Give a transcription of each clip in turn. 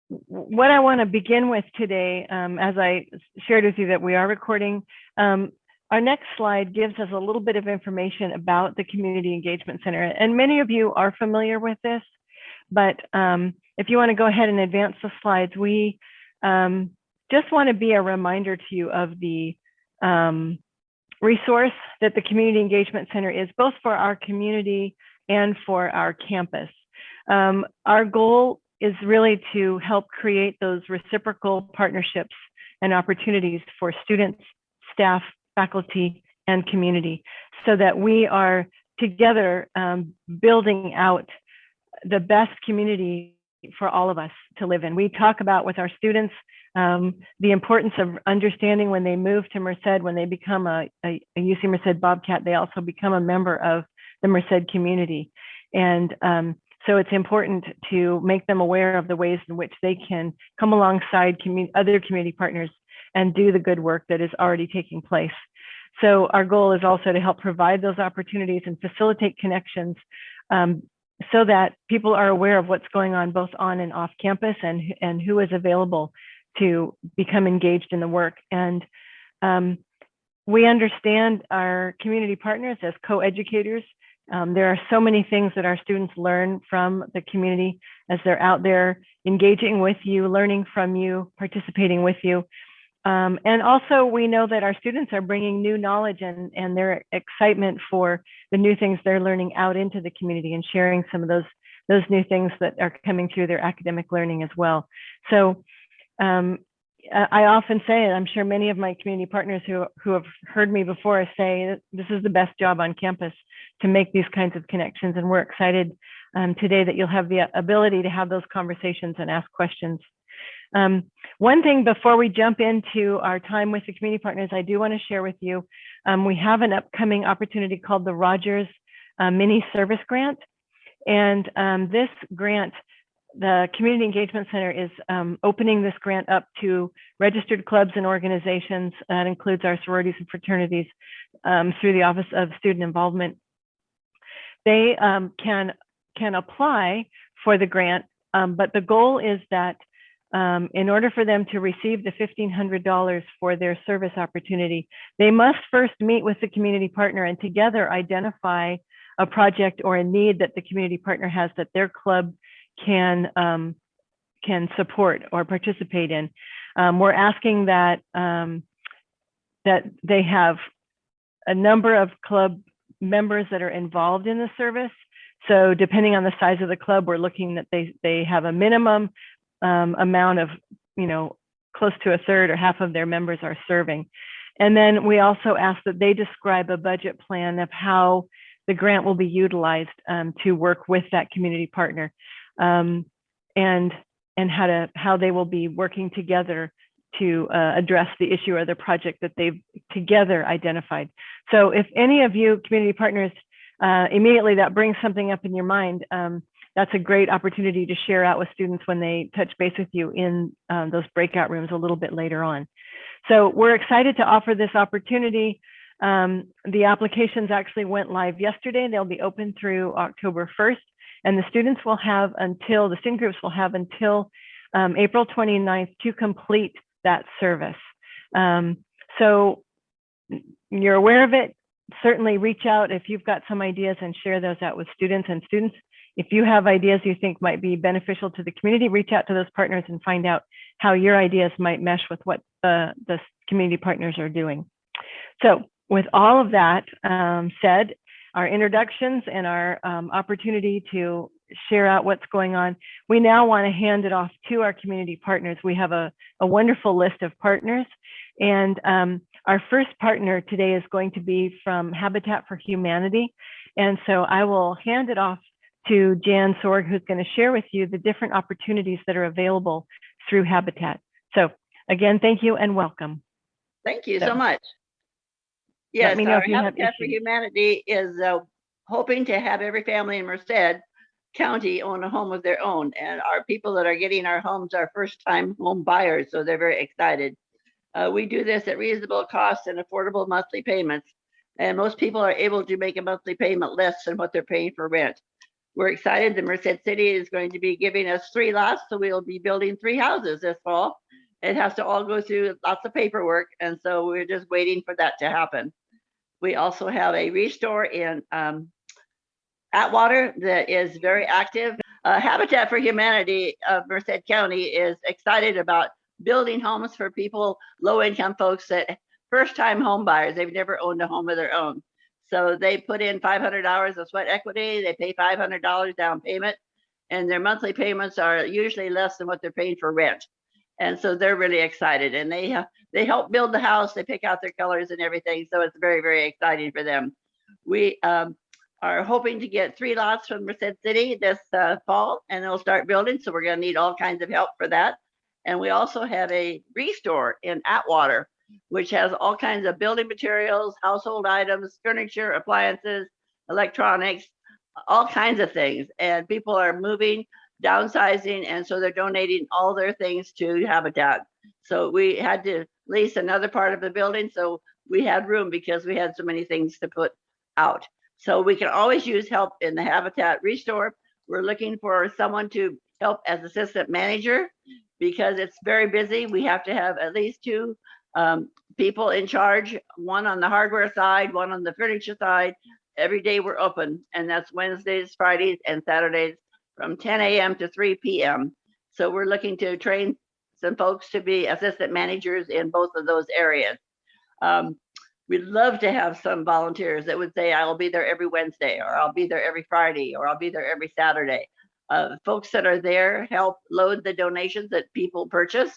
what I want to begin with today, as I shared with you that we are recording, our next slide gives us a little bit of information about the Community Engagement Center. And many of you are familiar with this, but if you want to go ahead and advance the slides, we just want to be a reminder to you of the resource that the Community Engagement Center is, both for our community and for our campus. Our goal is really to help create those reciprocal partnerships and opportunities for students, staff, faculty, and community, so that we are together building out the best community for all of us to live in. We talk about with our students the importance of understanding when they move to Merced, when they become a UC Merced Bobcat, they also become a member of the Merced community. And so it's important to make them aware of the ways in which they can come alongside other community partners and do the good work that is already taking place. So our goal is also to help provide those opportunities and facilitate connections so that people are aware of what's going on both on and off campus, and who is available to become engaged in the work. And we understand our community partners as co-educators. There are so many things that our students learn from the community as they're out there engaging with you, learning from you, participating with you. And also we know that our students are bringing new knowledge and their excitement for the new things they're learning out into the community and sharing some of those new things that are coming through their academic learning as well. So I often say, and I'm sure many of my community partners who have heard me before say, this is the best job on campus to make these kinds of connections. And we're excited today that you'll have the ability to have those conversations and ask questions. One thing before we jump into our time with the community partners, I do want to share with you, we have an upcoming opportunity called the Rogers Mini Service Grant. And this grant, the Community Engagement Center is opening this grant up to registered clubs and organizations. That includes our sororities and fraternities through the Office of Student Involvement. They can apply for the grant, but the goal is that in order for them to receive the $1,500 for their service opportunity, they must first meet with the community partner and together identify a project or a need that the community partner has that their club can support or participate in. We're asking that that they have a number of club members that are involved in the service. So depending on the size of the club, we're looking that they have a minimum amount of, close to a third or half of their members are serving. And then we also ask that they describe a budget plan of how the grant will be utilized to work with that community partner, and how they will be working together to address the issue or the project that they've together identified. So if any of you community partners, immediately that brings something up in your mind, that's a great opportunity to share out with students when they touch base with you in those breakout rooms a little bit later on. So we're excited to offer this opportunity. The applications actually went live yesterday. They'll be open through October 1st, and the student groups will have until April 29th to complete that service. So you're aware of it. Certainly reach out if you've got some ideas and share those out with students. And students, if you have ideas you think might be beneficial to the community, reach out to those partners and find out how your ideas might mesh with what the community partners are doing. So with all of that said, our introductions and our opportunity to share out what's going on, we now want to hand it off to our community partners. We have a wonderful list of partners, and our first partner today is going to be from Habitat for Humanity. And so I will hand it off to Jan Sorg, who's going to share with you the different opportunities that are available through Habitat. So again, thank you and welcome. Thank you so much. Yes, our Habitat for Humanity is hoping to have every family in Merced County own a home of their own. And our people that are getting our homes are first-time home buyers, so they're very excited. We do this at reasonable costs and affordable monthly payments. And most people are able to make a monthly payment less than what they're paying for rent. we're excited. The Merced City is going to be giving us 3 lots, so we'll be building 3 houses this fall. It has to all go through lots of paperwork, and so we're just waiting for that to happen. We also have a restore in Atwater that is very active. Habitat for Humanity of Merced County is excited about building homes for people, low-income folks, that first-time home buyers. They've never owned a home of their own. So they put in $500 of sweat equity. They pay $500 down payment, and their monthly payments are usually less than what they're paying for rent. And so they're really excited, and they help build the house. They pick out their colors and everything. So it's very, very exciting for them. We are hoping to get 3 lots from Merced City this fall, and they'll start building. So we're going to need all kinds of help for that. And we also have a restore in Atwater, which has all kinds of building materials, household items, furniture, appliances, electronics, all kinds of things. And people are moving, downsizing, and so they're donating all their things to Habitat. So we had to lease another part of the building, so we had room because we had so many things to put out. So we can always use help in the Habitat Restore. We're looking for someone to help as assistant manager because it's very busy. We have to have at least 2 people in charge, one on the hardware side, one on the furniture side. Every day we're open, and that's Wednesdays, Fridays, and Saturdays from 10 a.m. to 3 p.m. So we're looking to train some folks to be assistant managers in both of those areas. We'd love to have some volunteers that would say, I'll be there every Wednesday, or I'll be there every Friday, or I'll be there every Saturday. Folks that are there help load the donations that people purchase.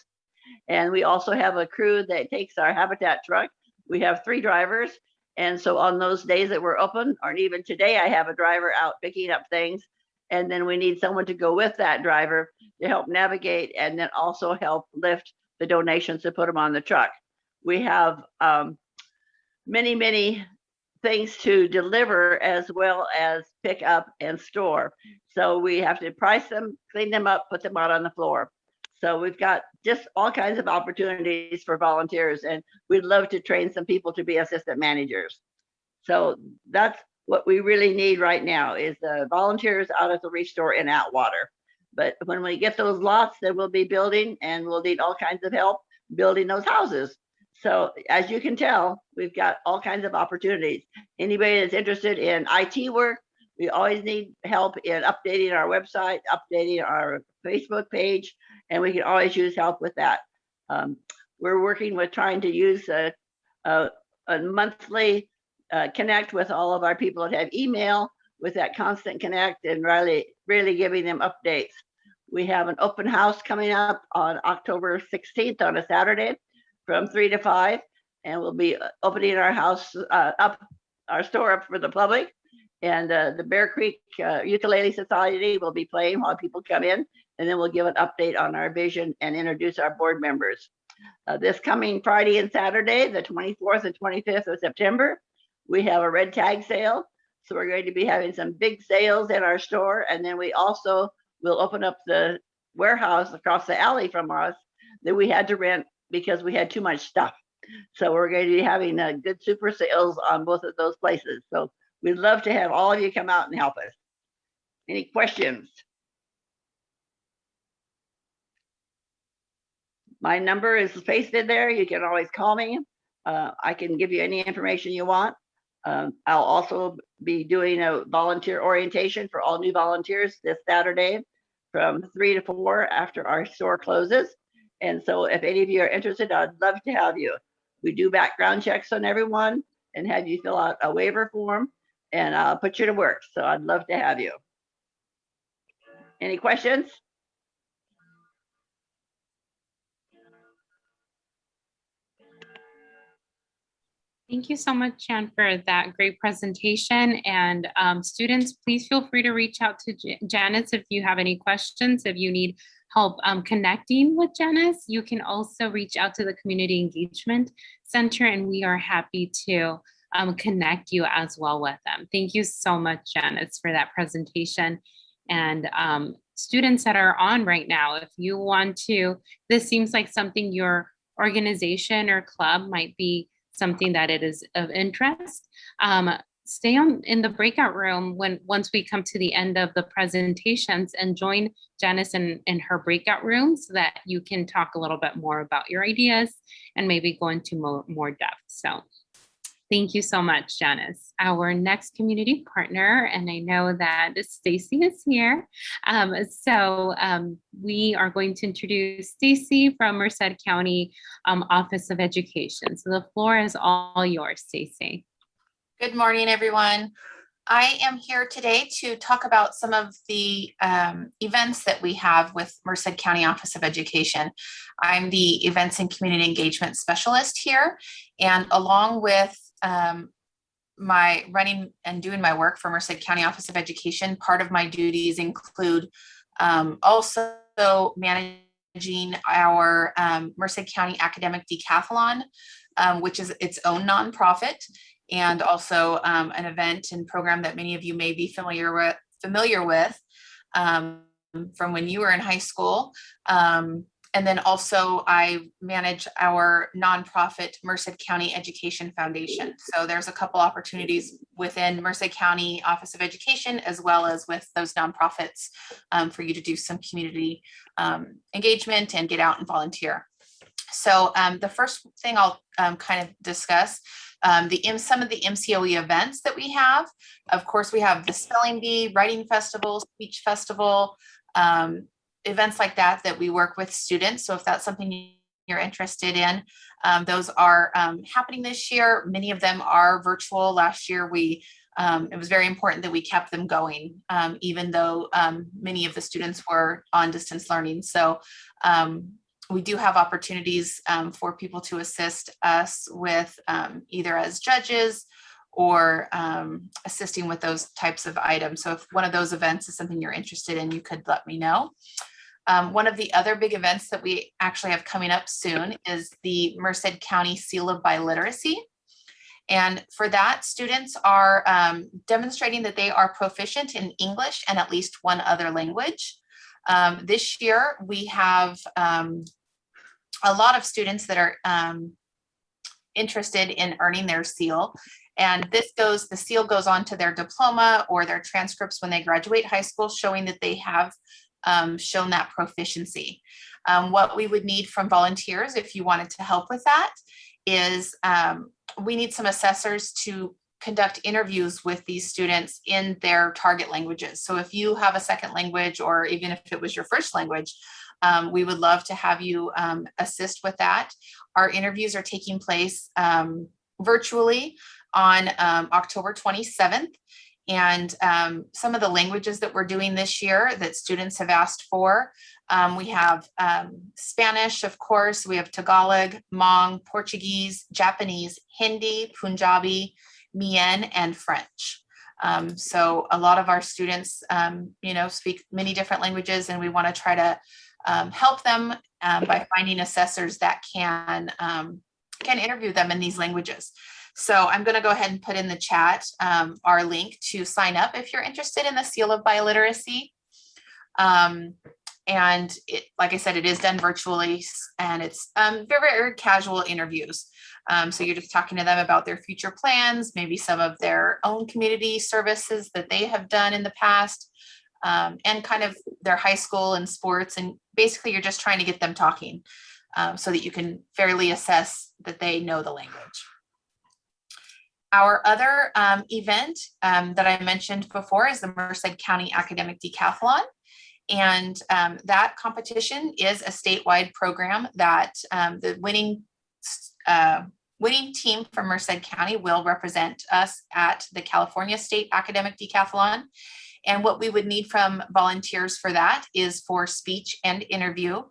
And we also have a crew that takes our Habitat truck. We have 3 drivers. And so on those days that we're open, or even today, I have a driver out picking up things. And then we need someone to go with that driver to help navigate and then also help lift the donations to put them on the truck. We have many, many things to deliver as well as pick up and store. So we have to price them, clean them up, put them out on the floor. So we've got just all kinds of opportunities for volunteers, and we'd love to train some people to be assistant managers. So that's what we really need right now is the volunteers out at the restore in Atwater. But when we get those lots, then we'll be building, and we'll need all kinds of help building those houses. So as you can tell, we've got all kinds of opportunities. Anybody that's interested in IT work, we always need help in updating our website, updating our Facebook page, and we can always use help with that. We're working with trying to use a monthly connect with all of our people that have email with that constant connect and really giving them updates. We have an open house coming up on October 16th on a Saturday from 3 to 5, and we'll be opening our house our store up for the public. And the Bear Creek Ukulele Society will be playing while people come in, and then we'll give an update on our vision and introduce our board members. This coming Friday and Saturday, the 24th and 25th of September, we have a red tag sale. So we're going to be having some big sales in our store, and then we also will open up the warehouse across the alley from us that we had to rent because we had too much stuff. So we're going to be having good super sales on both of those places. So we'd love to have all of you come out and help us. Any questions? My number is pasted there. You can always call me. I can give you any information you want. I'll also be doing a volunteer orientation for all new volunteers this Saturday from 3 to 4 after our store closes. And so if any of you are interested, I'd love to have you. We do background checks on everyone and have you fill out a waiver form, and I'll put you to work. So I'd love to have you. Any questions? Thank you so much, Jan, for that great presentation. And students, please feel free to reach out to Janice if you have any questions. If you need help connecting with Janice, you can also reach out to the Community Engagement Center, and we are happy to connect you as well with them. Thank you so much, Janice, for that presentation. And students that are on right now, if you want to, this seems like something your organization or club might be something that it is of interest. stay in the breakout room once we come to the end of the presentations, and join Janice in her breakout room so that you can talk a little bit more about your ideas and maybe go into more depth. So thank you so much, Janice. Our next community partner, and I know that Stacy is here. We are going to introduce Stacy from Merced County Office of Education. So the floor is all yours, Stacy. Good morning, everyone. I am here today to talk about some of the events that we have with Merced County Office of Education. I'm the Events and Community Engagement Specialist here, and along with my running and doing my work for Merced County Office of Education, part of my duties include also managing our Merced County Academic Decathlon, which is its own nonprofit, and also an event and program that many of you may be familiar with from when you were in high school. And then also I manage our nonprofit Merced County Education Foundation. So there's a couple opportunities within Merced County Office of Education, as well as with those nonprofits, for you to do some community engagement and get out and volunteer. So the first thing I'll kind of discuss, some of the MCOE events that we have. Of course, we have the Spelling Bee, Writing Festival, Speech Festival, events like that we work with students. So if that's something you're interested in, those are happening this year. Many of them are virtual. Last year, it was very important that we kept them going, even though many of the students were on distance learning. So we do have opportunities for people to assist us with either as judges or assisting with those types of items. So if one of those events is something you're interested in, you could let me know. One of the other big events that we actually have coming up soon is the Merced County Seal of Biliteracy. And for that, students are demonstrating that they are proficient in English and at least one other language. This year, we have a lot of students that are interested in earning their seal. And the seal goes on to their diploma or their transcripts when they graduate high school, showing that they have shown that proficiency. What we would need from volunteers, if you wanted to help with that, is we need some assessors to conduct interviews with these students in their target languages. So if you have a second language, or even if it was your first language, we would love to have you assist with that. Our interviews are taking place virtually on October 27th. And some of the languages that we're doing this year that students have asked for, we have Spanish, of course, we have Tagalog, Hmong, Portuguese, Japanese, Hindi, Punjabi, Mien, and French. So a lot of our students, speak many different languages, and we want to try to help them by finding assessors that can interview them in these languages. So I'm going to go ahead and put in the chat our link to sign up if you're interested in the Seal of Biliteracy. And like I said, it is done virtually, and it's very, very casual interviews. So you're just talking to them about their future plans, maybe some of their own community services that they have done in the past, and kind of their high school and sports. And basically you're just trying to get them talking so that you can fairly assess that they know the language. Our other event that I mentioned before is the Merced County Academic Decathlon. And that competition is a statewide program that the winning team from Merced County will represent us at the California State Academic Decathlon. And what we would need from volunteers for that is for speech and interview.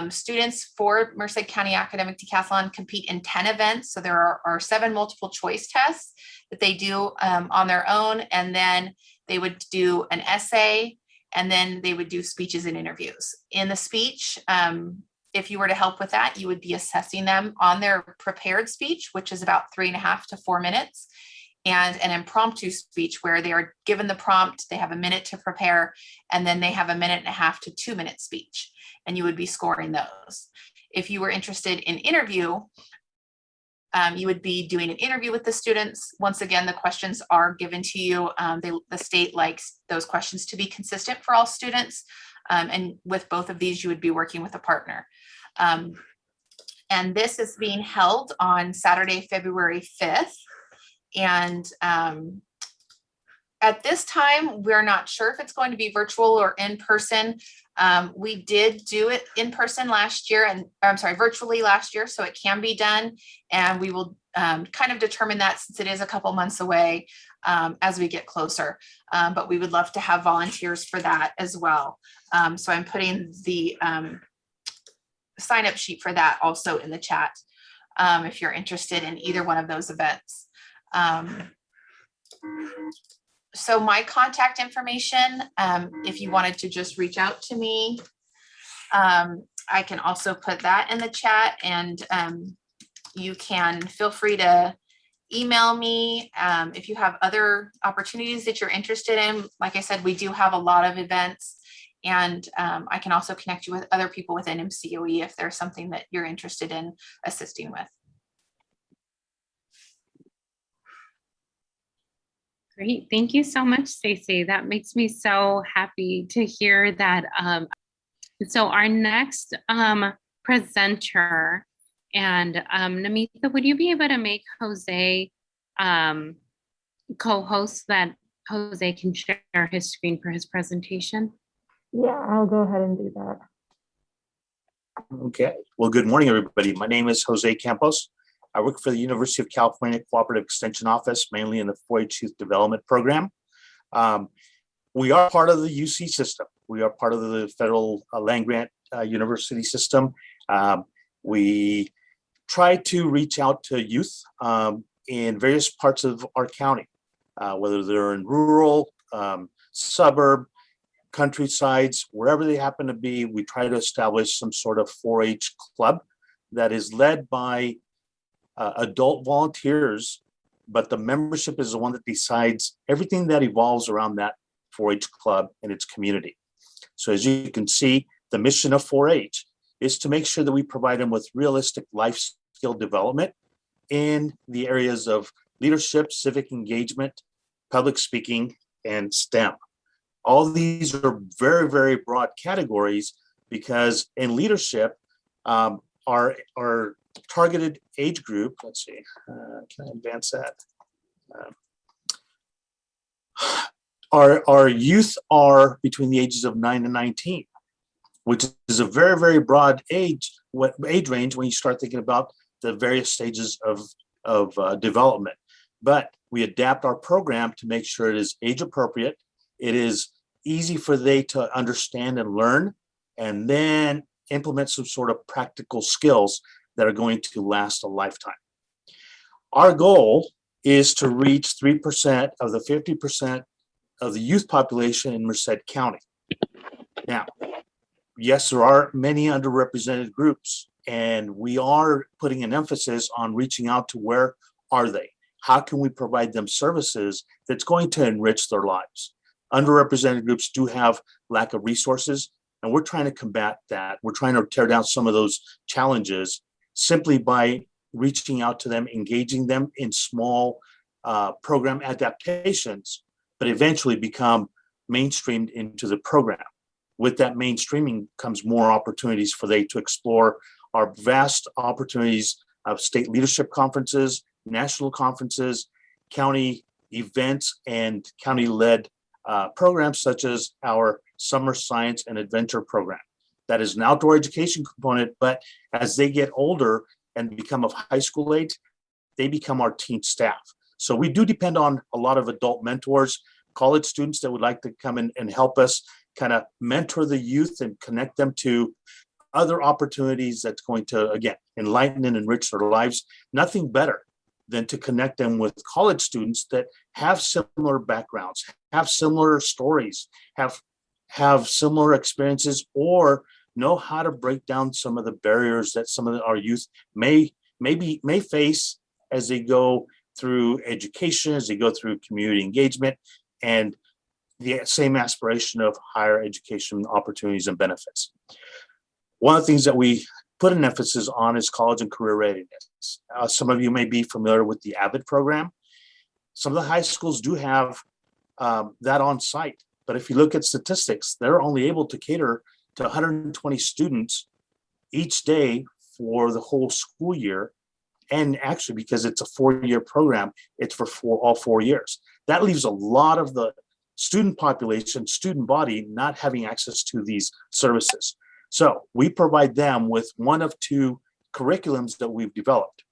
Students for Merced County Academic Decathlon compete in 10 events. So there are 7 multiple choice tests that they do on their own. And then they would do an essay, and then they would do speeches and interviews. In the speech, if you were to help with that, you would be assessing them on their prepared speech, which is about 3.5 to 4 minutes, and an impromptu speech where they are given the prompt, they have a minute to prepare, and then they have 1.5 to 2 minute speech, and you would be scoring those. If you were interested in interview, You would be doing an interview with the students. Once again, the questions are given to you. The state likes those questions to be consistent for all students. And with both of these, you would be working with a partner. And this is being held on Saturday, February 5th. And at this time, we're not sure if it's going to be virtual or in person. We did do it in person last year, and I'm sorry, virtually last year, so it can be done. And we will kind of determine that, since it is a couple months away, as we get closer. But we would love to have volunteers for that as well. So I'm putting the sign up sheet for that also in the chat, if you're interested in either one of those events. So my contact information, if you wanted to just reach out to me, I can also put that in the chat, and you can feel free to email me if you have other opportunities that you're interested in. Like I said, we do have a lot of events, and I can also connect you with other people within MCOE if there's something that you're interested in assisting with. Great. Thank you so much, Stacey. That makes me so happy to hear that. So our next presenter, and Namita, would you be able to make Jose co-host, that Jose can share his screen for his presentation? Yeah, I'll go ahead and do that. Okay. Well, good morning, everybody. My name is Jose Campos. I work for the University of California Cooperative Extension Office, mainly in the 4-H Youth Development Program. We are part of the UC system. We are part of the federal land-grant university system. We try to reach out to youth in various parts of our county, whether they're in rural, suburb, countrysides, wherever they happen to be. We try to establish some sort of 4-H club that is led by adult volunteers, but the membership is the one that decides everything that evolves around that 4-H club and its community. So as you can see, the mission of 4-H is to make sure that we provide them with realistic life skill development in the areas of leadership, civic engagement, public speaking, and STEM. All these are very, very broad categories, because in leadership, our targeted age group, let's see, can I advance that? Our youth are between the ages of 9 and 19, which is a very, very broad age range when you start thinking about the various stages of development. But we adapt our program to make sure it is age appropriate. It is easy for they to understand and learn, and then implement some sort of practical skills that are going to last a lifetime. Our goal is to reach 3% of the 50% of the youth population in Merced County. Now, yes, there are many underrepresented groups, and we are putting an emphasis on reaching out to where are they? How can we provide them services that's going to enrich their lives? Underrepresented groups do have lack of resources, and we're trying to combat that. We're trying to tear down some of those challenges simply by reaching out to them, engaging them in small program adaptations, but eventually become mainstreamed into the program. With that mainstreaming comes more opportunities for they to explore our vast opportunities of state leadership conferences, national conferences, county events, and county-led programs such as our Summer Science and Adventure program. That is an outdoor education component, but as they get older and become of high school age, they become our teen staff. So we do depend on a lot of adult mentors, college students that would like to come in and help us kind of mentor the youth and connect them to other opportunities that's going to, again, enlighten and enrich their lives. Nothing better than to connect them with college students that have similar backgrounds, have similar stories, have similar experiences, or know how to break down some of the barriers that some of our youth may face as they go through education, as they go through community engagement, and the same aspiration of higher education opportunities and benefits. One of the things that we put an emphasis on is college and career readiness. Some of you may be familiar with the AVID program. Some of the high schools do have that on site, but if you look at statistics, they're only able to cater to 120 students each day for the whole school year. And actually, because it's a 4-year program, it's for all 4 years. That leaves a lot of the student population, student body, not having access to these services. So we provide them with one of two curriculums that we've developed.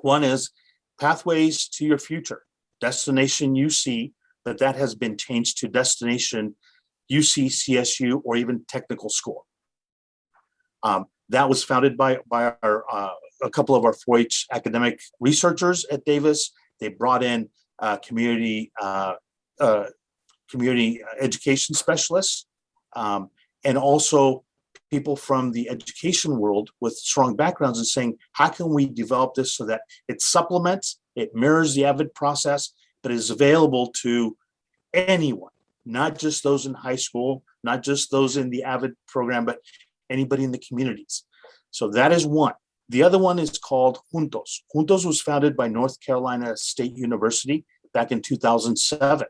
One is Pathways to Your Future, Destination UC, but that has been changed to Destination UC, CSU, or even technical school. That was founded by a couple of our 4-H academic researchers at Davis. They brought in community education specialists, and also people from the education world with strong backgrounds in saying, how can we develop this so that it supplements, it mirrors the AVID process, but is available to anyone, not just those in high school, not just those in the AVID program, but anybody in the communities. So that is one. The other one is called Juntos. Juntos was founded by North Carolina State University back in 2007.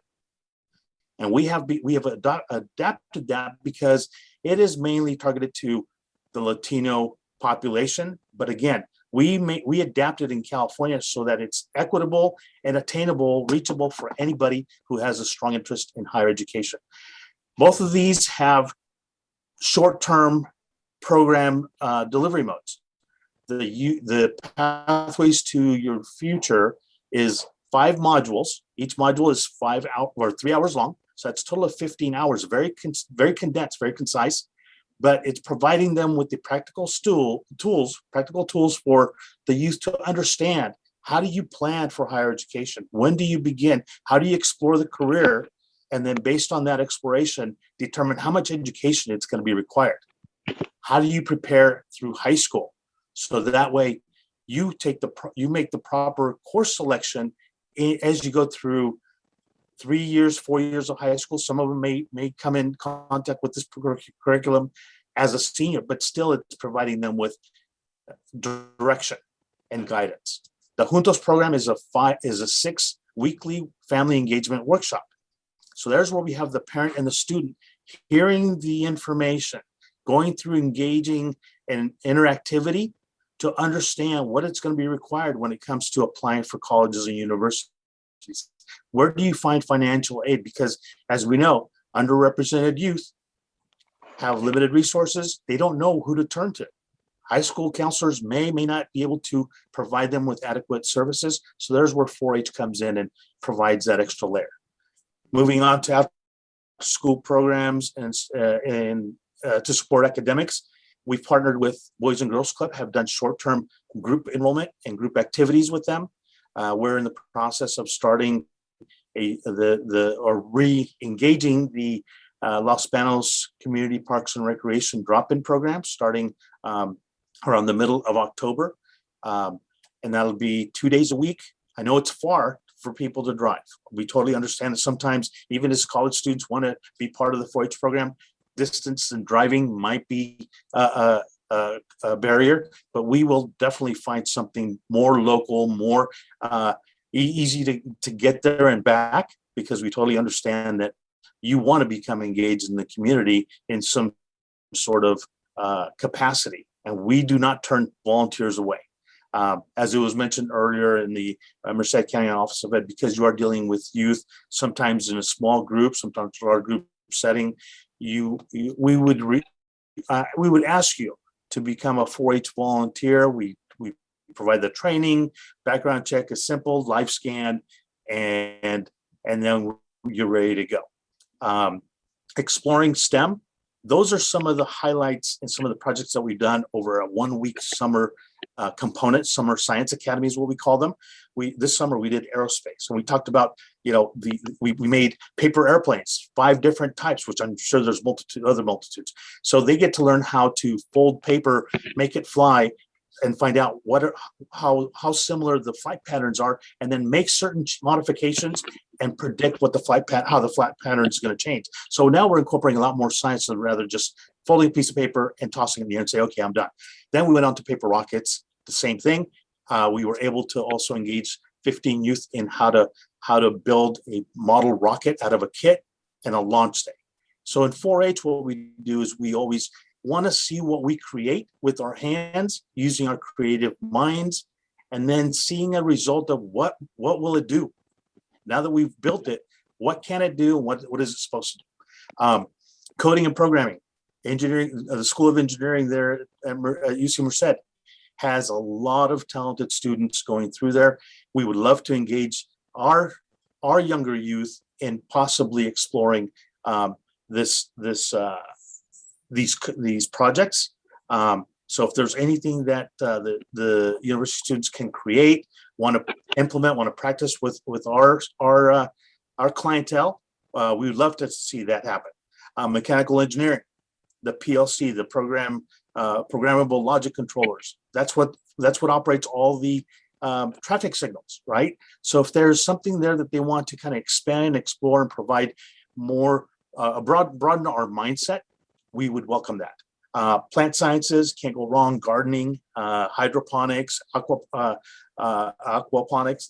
And we have adapted that because it is mainly targeted to the Latino population. But again, we adapted in California so that it's equitable and attainable, reachable for anybody who has a strong interest in higher education. Both of these have short-term program delivery modes. The Pathways to Your Future is 5 modules. Each module is 3 hours long. So that's a total of 15 hours, very condensed, very concise, but it's providing them with the practical tools for the youth to understand, how do you plan for higher education? When do you begin? How do you explore the career? And then based on that exploration, determine how much education it's going to be required. How do you prepare through high school? So that way you make the proper course selection as you go through 3 years, 4 years of high school. Some of them may come in contact with this curriculum as a senior, but still it's providing them with direction and guidance. The Juntos program is a 6 weekly family engagement workshop. So there's where we have the parent and the student hearing the information, going through engaging and interactivity to understand what it's going to be required when it comes to applying for colleges and universities. Where do you find financial aid? Because as we know, underrepresented youth have limited resources. They don't know who to turn to. High school counselors may not be able to provide them with adequate services. So there's where 4-H comes in and provides that extra layer. Moving on to after school programs and to support academics, we've partnered with Boys and Girls Club, have done short-term group enrollment and group activities with them. We're in the process of starting re-engaging the Los Banos Community Parks and Recreation drop-in program starting around the middle of October. And that'll be 2 days a week. I know it's far for people to drive. We totally understand that sometimes, even as college students want to be part of the 4-H program, distance and driving might be a barrier, but we will definitely find something more local, more easy to get there and back, because we totally understand that you want to become engaged in the community in some sort of capacity, and we do not turn volunteers away. As it was mentioned earlier in the Merced County Office of Ed, because you are dealing with youth, sometimes in a small group, sometimes a large group setting, we would ask you to become a 4-H volunteer. We provide the training, background check is simple, life scan, and then you're ready to go. Exploring STEM, those are some of the highlights and some of the projects that we've done over a 1-week summer component. Summer Science Academy is what we call them. This summer we did aerospace, and we talked about, we made paper airplanes, 5 different types, which I'm sure there's other multitudes. So they get to learn how to fold paper, make it fly, and find out how similar the flight patterns are, and then make certain modifications and predict what how the flight pattern is going to change. So now we're incorporating a lot more science than rather just folding a piece of paper and tossing it in the air and say, okay, I'm done. Then we went on to paper rockets, the same thing. We were able to also engage 15 youth in how to build a model rocket out of a kit and a launch day. So in 4-H, what we do is we always want to see what we create with our hands, using our creative minds, and then seeing a result of what will it do? Now that we've built it, what can it do? What is it supposed to do? Coding and programming, engineering, the School of Engineering there at UC Merced has a lot of talented students going through there. We would love to engage our younger youth in possibly exploring these projects. So if there's anything that the university students can create, want to implement, want to practice with our clientele, we would love to see that happen. Mechanical engineering, the PLC, the programmable logic controllers. That's what operates all the traffic signals, right? So if there's something there that they want to kind of expand, explore, and provide more, broaden our mindset, we would welcome that. Plant sciences, can't go wrong. Gardening, hydroponics, aquaponics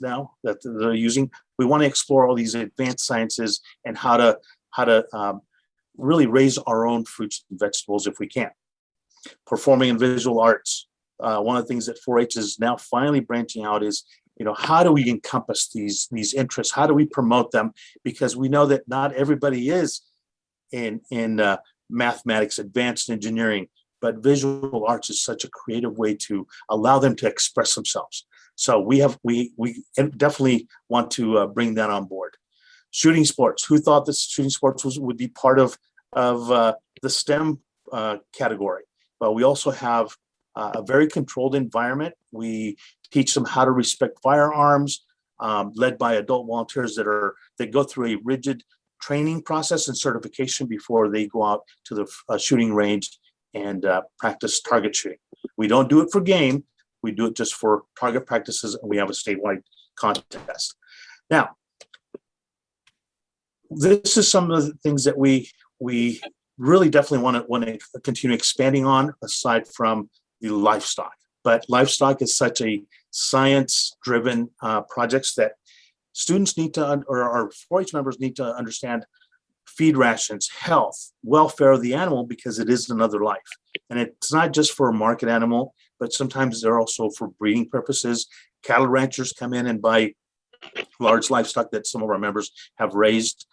now that they're using. We want to explore all these advanced sciences and how to really raise our own fruits and vegetables if we can. Performing and visual arts. One of the things that 4-H is now finally branching out is, how do we encompass these interests? How do we promote them? Because we know that not everybody is in mathematics, advanced engineering, but visual arts is such a creative way to allow them to express themselves. So we definitely want to bring that on board. Shooting sports. Who thought that shooting sports would be part of the STEM category? But we also have a very controlled environment. We teach them how to respect firearms, led by adult volunteers that go through a rigid training process and certification before they go out to the shooting range and practice target shooting. We don't do it for game. We do it just for target practices, and we have a statewide contest. Now, this is some of the things that we really definitely want to continue expanding on, aside from the livestock. But livestock is such a science-driven projects that students need to, or our 4-H members need to understand feed rations, health, welfare of the animal, because it is another life. And it's not just for a market animal, but sometimes they're also for breeding purposes. Cattle ranchers come in and buy large livestock that some of our members have raised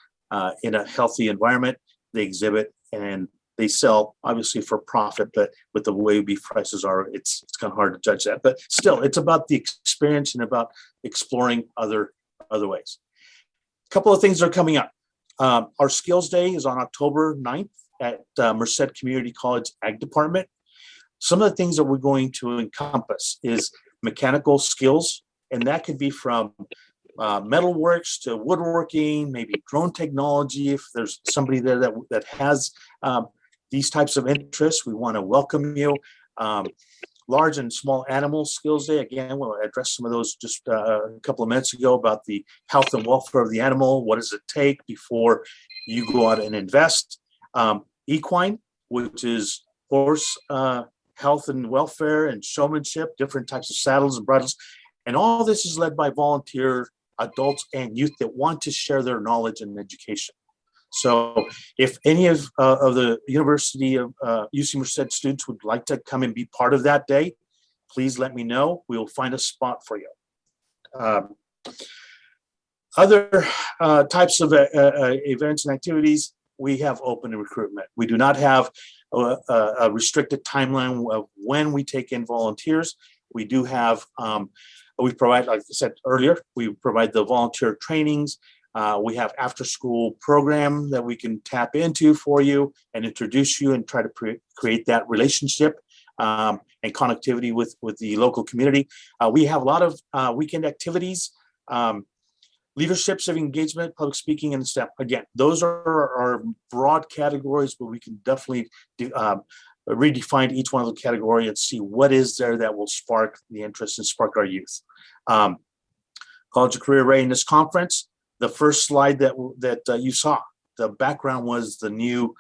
in a healthy environment. They exhibit and they sell, obviously for profit, but with the way beef prices are, it's kind of hard to judge that. But still, it's about the experience and about exploring other ways. A couple of things are coming up. Our Skills Day is on October 9th at Merced Community College Ag Department. Some of the things that we're going to encompass is mechanical skills, and that could be from metalworks to woodworking, maybe drone technology. If there's somebody there that has these types of interests, we want to welcome you. Large and small animal skills day. Again, we'll address some of those just a couple of minutes ago about the health and welfare of the animal. What does it take before you go out and invest? Equine, which is horse health and welfare and showmanship, different types of saddles and bridles. And all this is led by volunteer adults and youth that want to share their knowledge and education. So if any of the University of UC Merced students would like to come and be part of that day, please let me know. We will find a spot for you. Other types of events and activities, we have open recruitment. We do not have a restricted timeline of when we take in volunteers. We do have, we provide, like I said earlier, we provide the volunteer trainings. We have after-school program that we can tap into for you and introduce you and try to create that relationship and connectivity with the local community. We have a lot of weekend activities, leaderships of engagement, public speaking, and STEM. Again, those are our broad categories, but we can definitely redefine each one of the categories and see what is there that will spark the interest and spark our youth. College of Career Readiness Conference. The first slide that you saw, the background was the new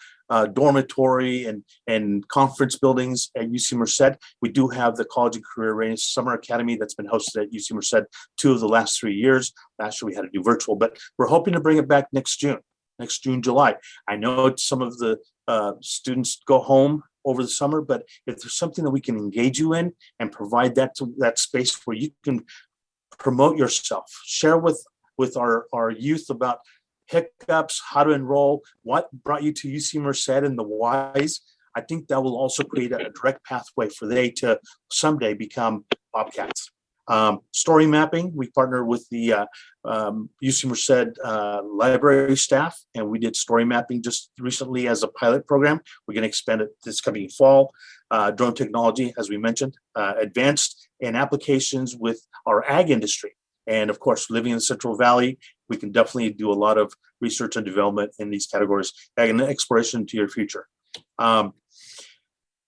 dormitory and conference buildings at UC Merced. We do have the College and Career Readiness Summer Academy that's been hosted at UC Merced 2 of the last 3 years. Last year we had to do virtual, but we're hoping to bring it back next June, July. I know some of the students go home over the summer, but if there's something that we can engage you in and provide that space where you can promote yourself, share with our youth about hiccups, how to enroll, what brought you to UC Merced and the whys, I think that will also create a direct pathway for they to someday become Bobcats. Story mapping, we partnered with the UC Merced library staff, and we did story mapping just recently as a pilot program. We're going to expand it this coming fall. Drone technology, as we mentioned, advanced in applications with our ag industry. And of course, living in the Central Valley, we can definitely do a lot of research and development in these categories, and exploration to your future.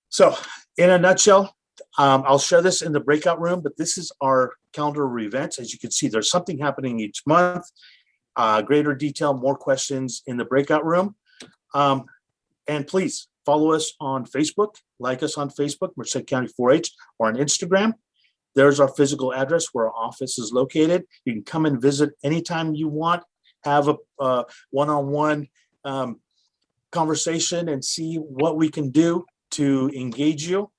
So in a nutshell, I'll share this in the breakout room, but this is our calendar of events. As you can see, there's something happening each month. Greater detail, more questions in the breakout room. And please follow us on Facebook, like us on Facebook, Merced County 4-H, or on Instagram. There's our physical address where our office is located. You can come and visit anytime you want, have a one-on-one conversation and see what we can do to engage you.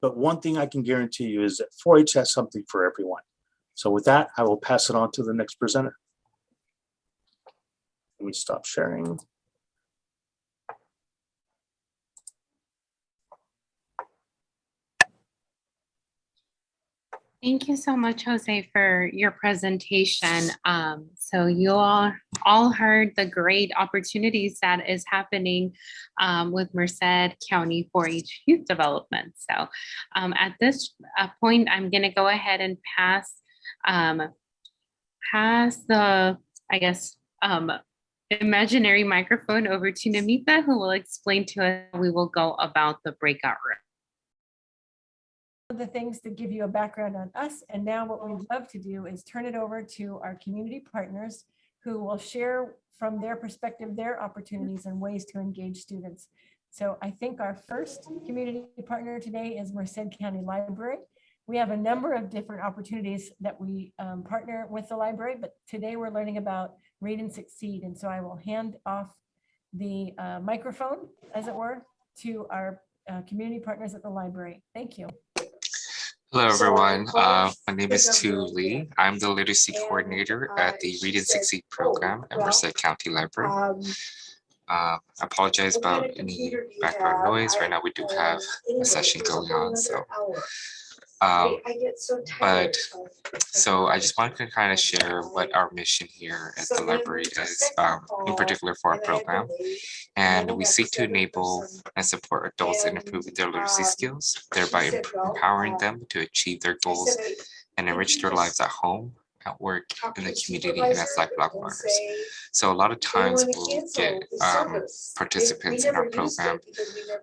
But one thing I can guarantee you is that 4-H has something for everyone. So with that, I will pass it on to the next presenter. Let me stop sharing. Thank you so much, Jose, for your presentation. So you all heard the great opportunities that is happening with Merced County 4-H youth development. So at this point, I'm going to go ahead and pass the, I guess, imaginary microphone over to Namita, who will explain to us how we will go about the breakout room. The things to give you a background on us. And now what we'd love to do is turn it over to our community partners who will share from their perspective, their opportunities and ways to engage students. So I think our first community partner today is Merced County Library. We have a number of different opportunities that we partner with the library, but today we're learning about Read and Succeed. And so I will hand off the microphone, as it were, to our community partners at the library. Thank you. Hello, everyone. My name is Tu Lee. I'm the literacy coordinator at the Read and Succeed program at Merced County Library. I apologize about any background noise. Right now, we do have a session going on. So I just wanted to kind of share what our mission here at the library is, in particular for our program. And we seek to enable and support adults in improving their literacy skills, thereby empowering them to achieve their goals and enrich their lives at home, at work, in the community, and as lifelong learners. So a lot of times we'll get participants in our program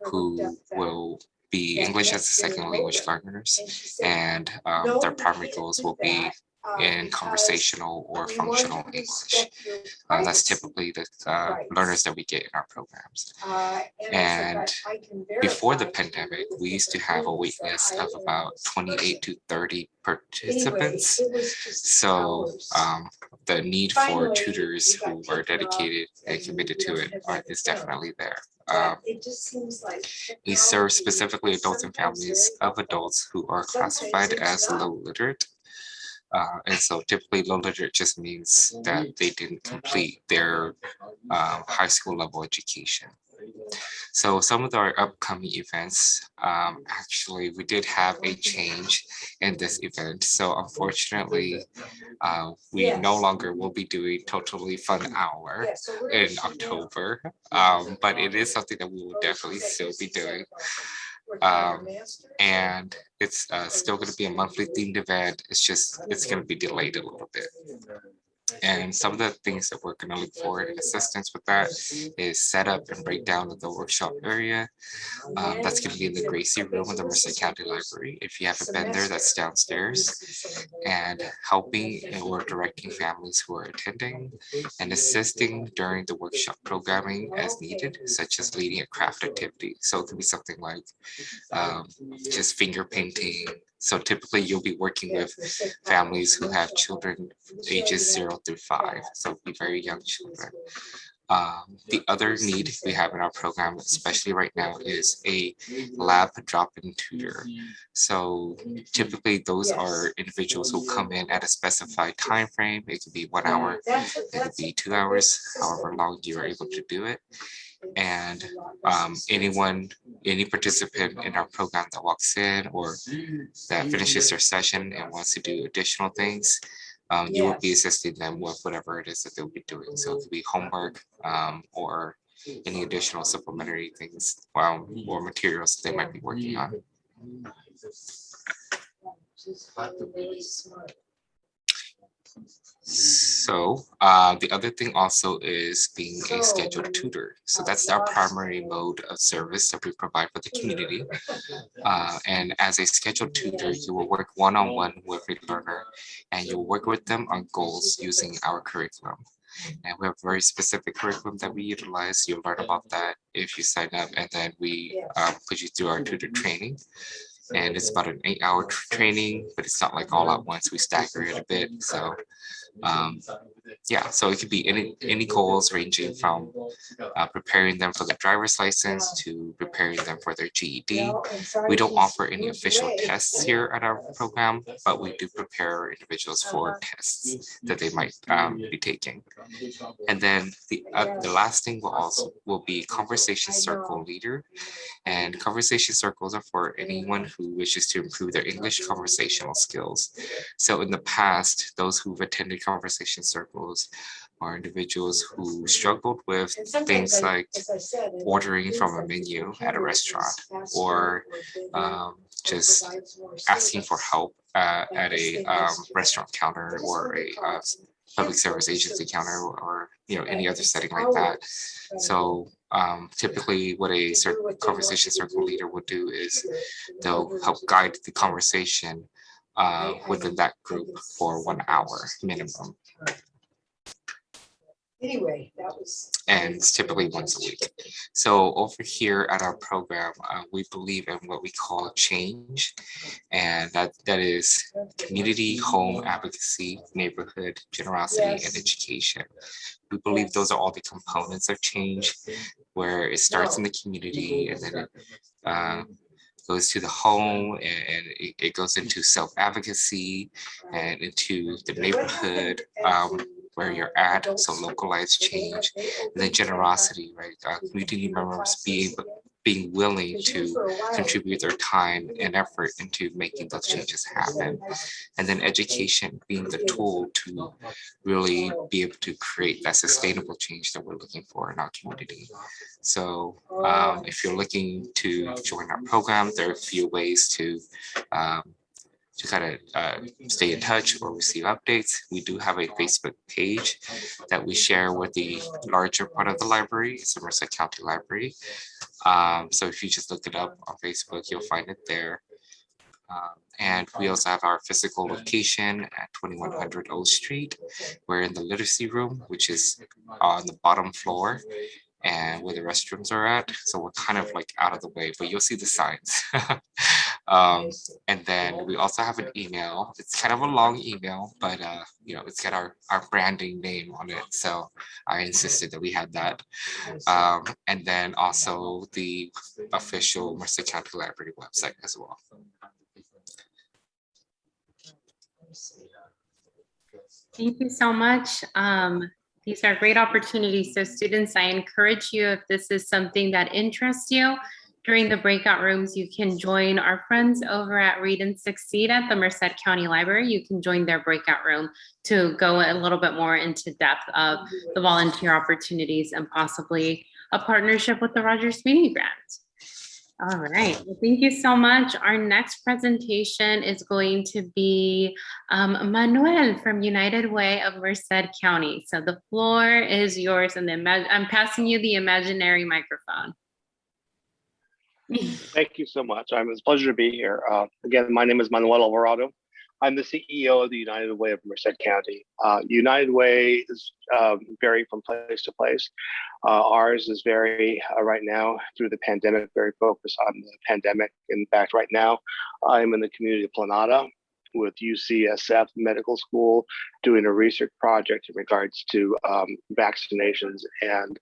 who will be English as a second language learners, and their primary goals will be in conversational or functional English. That's typically the learners that we get in our programs. And before the pandemic, we used to have a wait list of about 28 to 30 participants. So the need for tutors who are dedicated and committed to it is definitely there. We serve specifically adults and families of adults who are classified as low literate. And so typically low literate just means that they didn't complete their high school level education. So some of our upcoming events, actually, we did have a change in this event. So unfortunately, we no longer will be doing Totally Fun Hour in October, but it is something that we will definitely still be doing. And it's still going to be a monthly themed event. It's going to be delayed a little bit. And some of the things that we're going to look for in assistance with that is setup and breakdown of the workshop area. That's going to be in the Gracie room of the Merced County Library. If you haven't been there, that's downstairs. And helping or directing families who are attending and assisting during the workshop programming as needed, such as leading a craft activity. So it could be something like just finger painting. So typically you'll be working with families who have children ages 0 through 5, so be very young children. The other need we have in our program, especially right now, is a lab drop-in tutor. So typically those are individuals who come in at a specified time frame. It could be 1 hour, it could be 2 hours, however long you are able to do it. And any participant in our program that walks in or that finishes their session and wants to do additional things, you will be assisting them with whatever it is that they'll be doing. So it could be homework or any additional supplementary things or materials that they might be working on. So the other thing also is being a scheduled tutor. So that's our primary mode of service that we provide for the community. And as a scheduled tutor, you will work one-on-one with a learner and you'll work with them on goals using our curriculum. And we have a very specific curriculum that we utilize. You'll learn about that if you sign up, and then we put you through our tutor training. And it's about an 8-hour training, but it's not like all at once. We stagger it a bit. So yeah, so it could be any goals ranging from preparing them for the driver's license to preparing them for their GED. We don't offer any official tests here at our program, but we do prepare individuals for tests that they might be taking. And then the last thing will be conversation circle leader. And conversation circles are for anyone who wishes to improve their English conversational skills. So in the past, those who've attended conversation circles are individuals who struggled with things like ordering from a menu at a restaurant or just asking for help at a restaurant counter or a public service agency counter or any other setting like that. So typically what a conversation circle leader would do is they'll help guide the conversation within that group for 1 hour minimum. Anyway, that was. And it's typically once a week. So over here at our program, we believe in what we call change. And that is community, home, advocacy, neighborhood, generosity, and education. We believe those are all the components of change, where it starts in the community and then it goes to the home and it goes into self-advocacy and into the neighborhood where you're at, so localized change, and then generosity, right? Community members being willing to contribute their time and effort into making those changes happen. And then education being the tool to really be able to create that sustainable change that we're looking for in our community. So if you're looking to join our program, there are a few ways to kind of stay in touch or receive updates. We do have a Facebook page that we share with the larger part of the library. It's the Merced County Library. So if you just look it up on Facebook, you'll find it there. And we also have our physical location at 2100 O Street. We're in the literacy room, which is on the bottom floor and where the restrooms are at. So we're kind of like out of the way, but you'll see the signs. And then we also have an email. It's kind of a long email, but it's got our branding name on it. So I insisted that we had that. And then also the official Merced County Library website as well. Thank you so much. These are great opportunities. So students, I encourage you, if this is something that interests you, during the breakout rooms, you can join our friends over at Read and Succeed at the Merced County Library. You can join their breakout room to go a little bit more into depth of the volunteer opportunities and possibly a partnership with the Rogers Sweeney Grant. All right, well, thank you so much. Our next presentation is going to be Manuel from United Way of Merced County. So the floor is yours, and I'm passing you the imaginary microphone. Thank you so much. It's a pleasure to be here. Again, my name is Manuel Alvarado. I'm the CEO of the United Way of Merced County. United Way is vary from place to place. Ours is very, right now, through the pandemic, very focused on the pandemic. In fact, right now, I'm in the community of Planada with UCSF Medical School doing a research project in regards to vaccinations and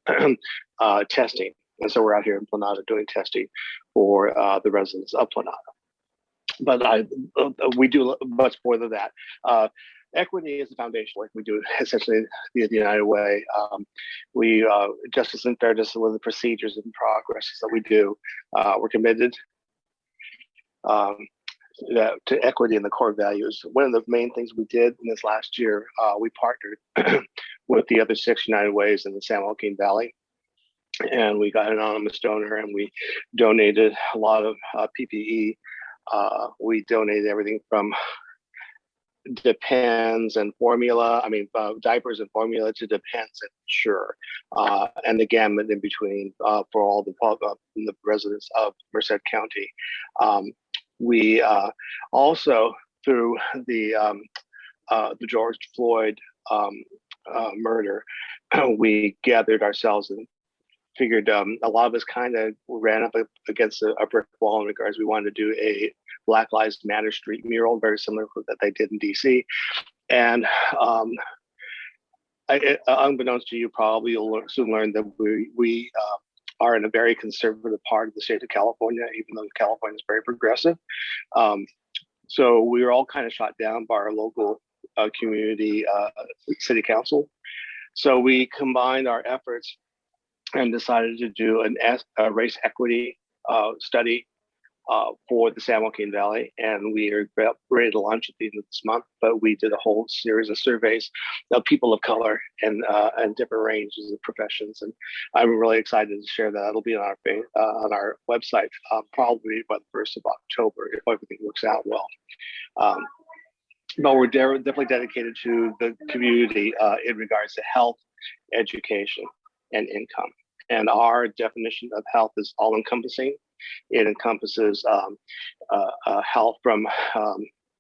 testing. And so we're out here in Planada doing testing for the residents of Planada. But we do much more than that. Equity is the foundation work we do essentially via the United Way. We justice and fairness with the procedures and progress that we do. We're committed to equity and the core values. One of the main things we did in this last year, we partnered with the other 6 United Ways in the San Joaquin Valley. And we got an anonymous donor, and we donated a lot of PPE. We donated everything from Depends and formula, diapers and formula to Depends and Sure, and the gamut in between for all the residents of Merced County. We also, through the George Floyd murder, we gathered ourselves and figured a lot of us kind of ran up against a brick wall in regards. We wanted to do a Black Lives Matter street mural, very similar to that they did in DC. And unbeknownst to you, probably you'll soon learn that we are in a very conservative part of the state of California, even though California is very progressive. So we were all kind of shot down by our local community city council. So we combined our efforts and decided to do a race equity study for the San Joaquin Valley. And we are ready to launch at the end of this month, but we did a whole series of surveys of people of color and different ranges of professions. And I'm really excited to share that. It'll be on our website probably by the 1st of October if everything works out well. But we're definitely dedicated to the community in regards to health, education, and income. And our definition of health is all-encompassing. It encompasses health from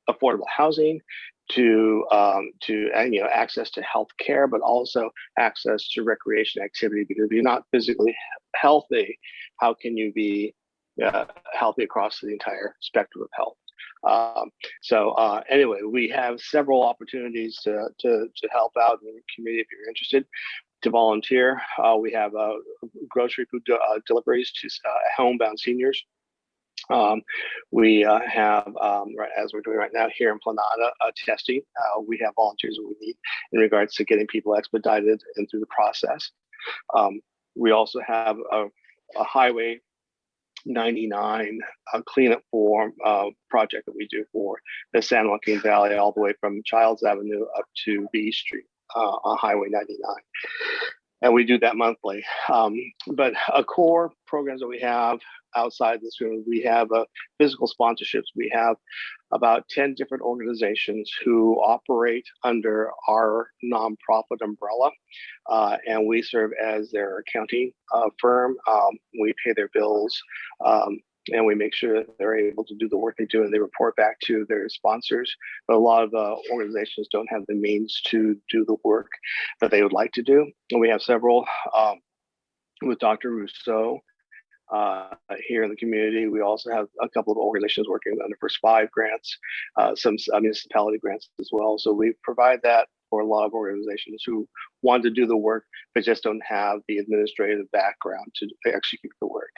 affordable housing to access to health care, but also access to recreation activity. Because if you're not physically healthy, how can you be healthy across the entire spectrum of health? Anyway, we have several opportunities to help out in the community if you're interested. To volunteer, we have grocery food deliveries to homebound seniors. We have, as we're doing right now here in Planada, testing. We have volunteers that we need in regards to getting people expedited and through the process. We also have a Highway 99 cleanup form project that we do for the San Joaquin Valley, all the way from Childs Avenue up to B Street on Highway 99. And we do that monthly. But a core programs that we have outside this room, we have physical sponsorships. We have about 10 different organizations who operate under our nonprofit umbrella. And we serve as their accounting firm. We pay their bills. And we make sure that they're able to do the work they do, and they report back to their sponsors. But a lot of organizations don't have the means to do the work that they would like to do. And we have several with Dr. Rousseau here in the community. We also have a couple of organizations working under First 5 grants, some municipality grants as well. So we provide that for a lot of organizations who want to do the work, but just don't have the administrative background to execute the work.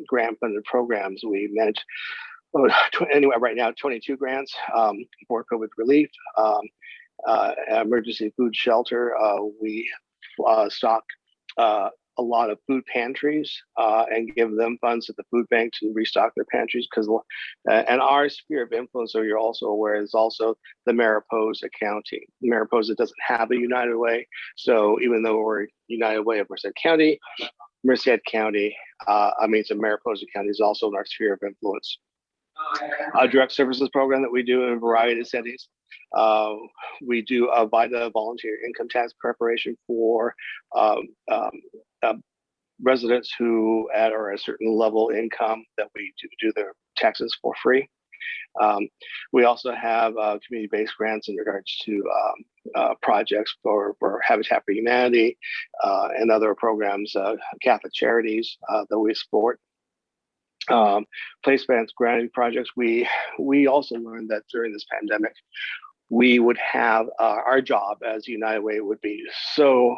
Grant funded programs, we manage anyway right now 22 grants for COVID relief, emergency food shelter. We stock a lot of food pantries and give them funds at the food bank to restock their pantries, because and our sphere of influence, so you're also aware, is also the Mariposa County. Mariposa doesn't have a United Way, so even though we're United Way of Merced County, Merced County, so Mariposa County is also in our sphere of influence. A direct services program that we do in a variety of settings. We do a VITA volunteer income tax preparation for residents who are at a certain level income that we do their taxes for free. We also have community-based grants in regards to projects for Habitat for Humanity and other programs, Catholic charities that we support. Placements, granting projects. We also learned that during this pandemic, we would have our job as United Way would be so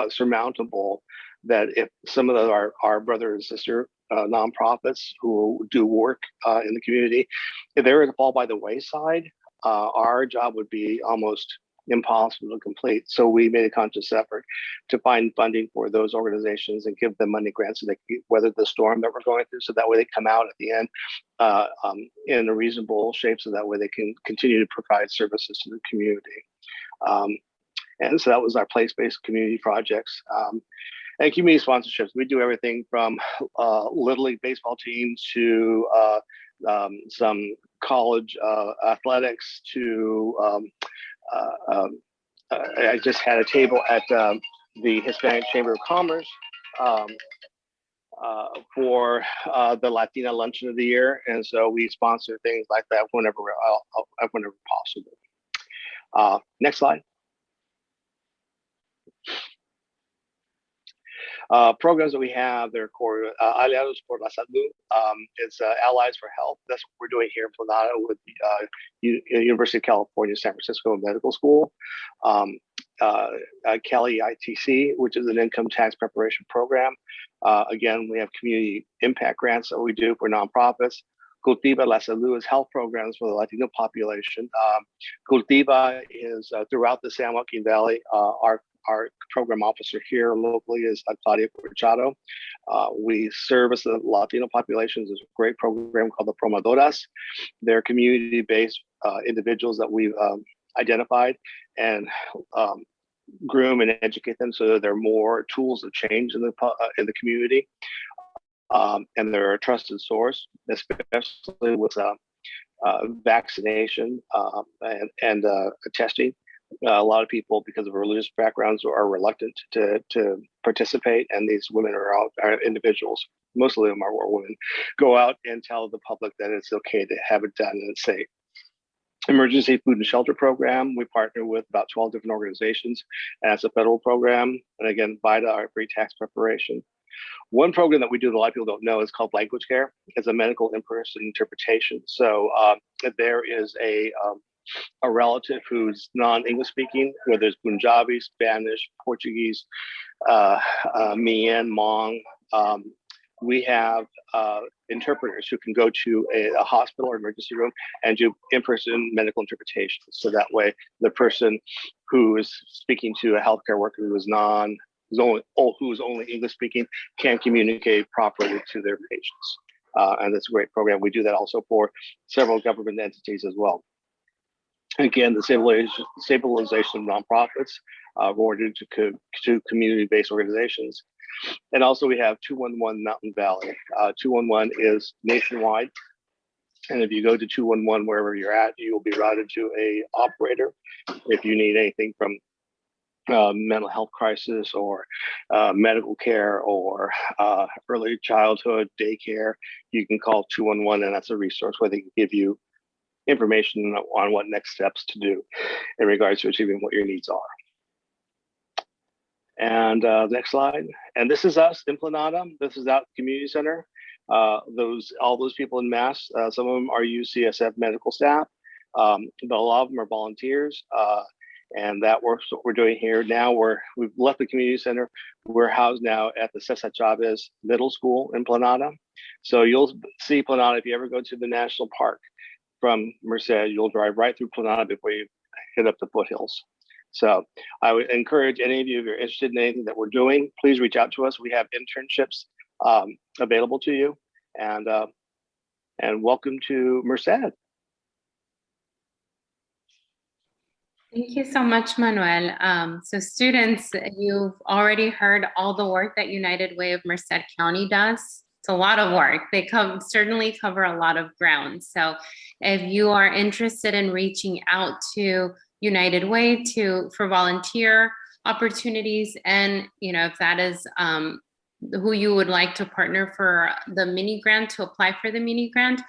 surmountable that if some of our brother and sister nonprofits who do work in the community, if they were to fall by the wayside, our job would be almost impossible to complete. So we made a conscious effort to find funding for those organizations and give them money grants so they can weather the storm that we're going through. So that way they come out at the end in a reasonable shape. So that way they can continue to provide services to the community. And so that was our place-based community projects. And community sponsorships. We do everything from Little League baseball teams to some college athletics to I just had a table at the Hispanic Chamber of Commerce for the Latina Luncheon of the Year. And so we sponsor things like that whenever possible. Next slide. Programs that we have, they're core Aliados por la Salud. It's Allies for Health. That's what we're doing here in Planada with the University of California, San Francisco Medical School. Cali ITC, which is an income tax preparation program. Again, we have community impact grants that we do for nonprofits. Cultiva la Salud is health programs for the Latino population. Cultiva is throughout the San Joaquin Valley. Our program officer here locally is Claudia Corchado. We service the Latino populations. There's a great program called the Promodoras. They're community-based individuals that we've identified and groom and educate them so that they're more tools of change in the community. And they're a trusted source, especially with vaccination and testing. A lot of people, because of religious backgrounds, are reluctant to participate, and these women are individuals. Most of them are women. Go out and tell the public that it's okay to have it done and it's safe. Emergency food and shelter program. We partner with about 12 different organizations, and it's a federal program. And again, VITA, our free tax preparation. One program that we do that a lot of people don't know is called language care. It's a medical in-person interpretation. So there is a relative who's non-English speaking, whether it's Punjabi, Spanish, Portuguese, Mian, Hmong. We have interpreters who can go to a hospital or emergency room and do in-person medical interpretation. So that way, the person who is speaking to a healthcare worker who's only English speaking can communicate properly to their patients. And that's a great program. We do that also for several government entities as well. Again, the stabilization of nonprofits, awarded to community-based organizations. And also we have 211 Mountain Valley. 211 is nationwide. And if you go to 211, wherever you're at, you will be routed to a operator. If you need anything from mental health crisis or medical care or early childhood daycare, you can call 211, and that's a resource where they can give you information on what next steps to do in regards to achieving what your needs are. And next slide. And this is us in Planada. This is out community center. All those people in Mass, some of them are UCSF medical staff, but a lot of them are volunteers. And that works what we're doing here. Now we've left the community center. We're housed now at the Cesar Chavez Middle School in Planada. So you'll see Planada if you ever go to the national park from Merced. You'll drive right through Planada before you hit up the foothills. So I would encourage any of you, if you're interested in anything that we're doing, please reach out to us. We have internships available to you, and welcome to Merced. Thank you so much, Manuel. So students, you've already heard all the work that United Way of Merced County does. It's a lot of work. They certainly cover a lot of ground. So if you are interested in reaching out to United Way for volunteer opportunities, and if that is who you would like to partner for the mini grant, to apply for the mini grant,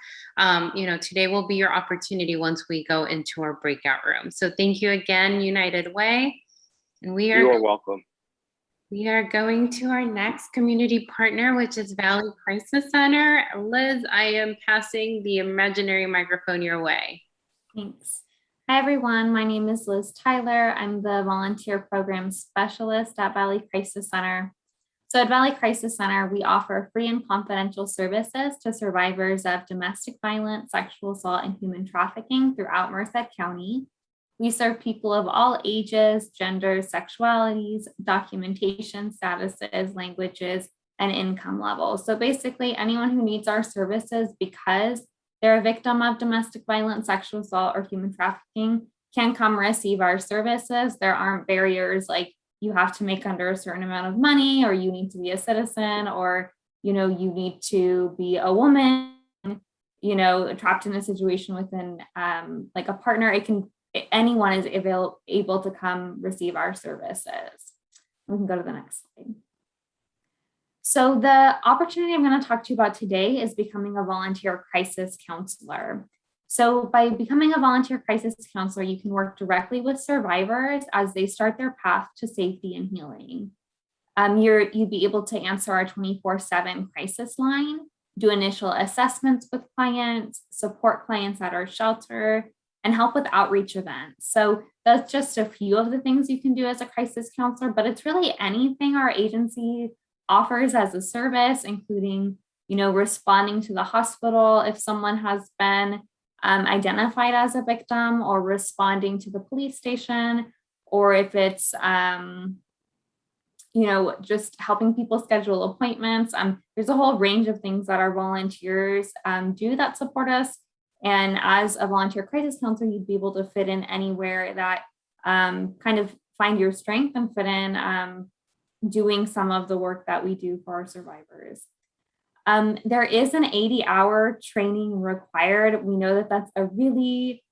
today will be your opportunity once we go into our breakout room. So thank you again, United Way. And You are welcome. We are going to our next community partner, which is Valley Crisis Center. Liz, I am passing the imaginary microphone your way. Thanks. Hi, everyone. My name is Liz Tyler. I'm the volunteer program specialist at Valley Crisis Center. So at Valley Crisis Center, we offer free and confidential services to survivors of domestic violence, sexual assault, and human trafficking throughout Merced County. We serve people of all ages, genders, sexualities, documentation statuses, languages, and income levels. So basically, anyone who needs our services because they're a victim of domestic violence, sexual assault, or human trafficking can come receive our services. There aren't barriers like you have to make under a certain amount of money, or you need to be a citizen, or you need to be a woman, trapped in a situation within like a partner. Anyone is able to come receive our services. We can go to the next slide. So the opportunity I'm going to talk to you about today is becoming a volunteer crisis counselor. So by becoming a volunteer crisis counselor, you can work directly with survivors as they start their path to safety and healing. You'd be able to answer our 24/7 crisis line, do initial assessments with clients, support clients at our shelter, and help with outreach events. So that's just a few of the things you can do as a crisis counselor, but it's really anything our agency offers as a service, including, responding to the hospital if someone has been identified as a victim, or responding to the police station, or if it's, just helping people schedule appointments. There's a whole range of things that our volunteers do that support us. And as a volunteer crisis counselor, you'd be able to fit in anywhere that kind of find your strength and fit in doing some of the work that we do for our survivors. There is an 80-hour training required. We know that that's a really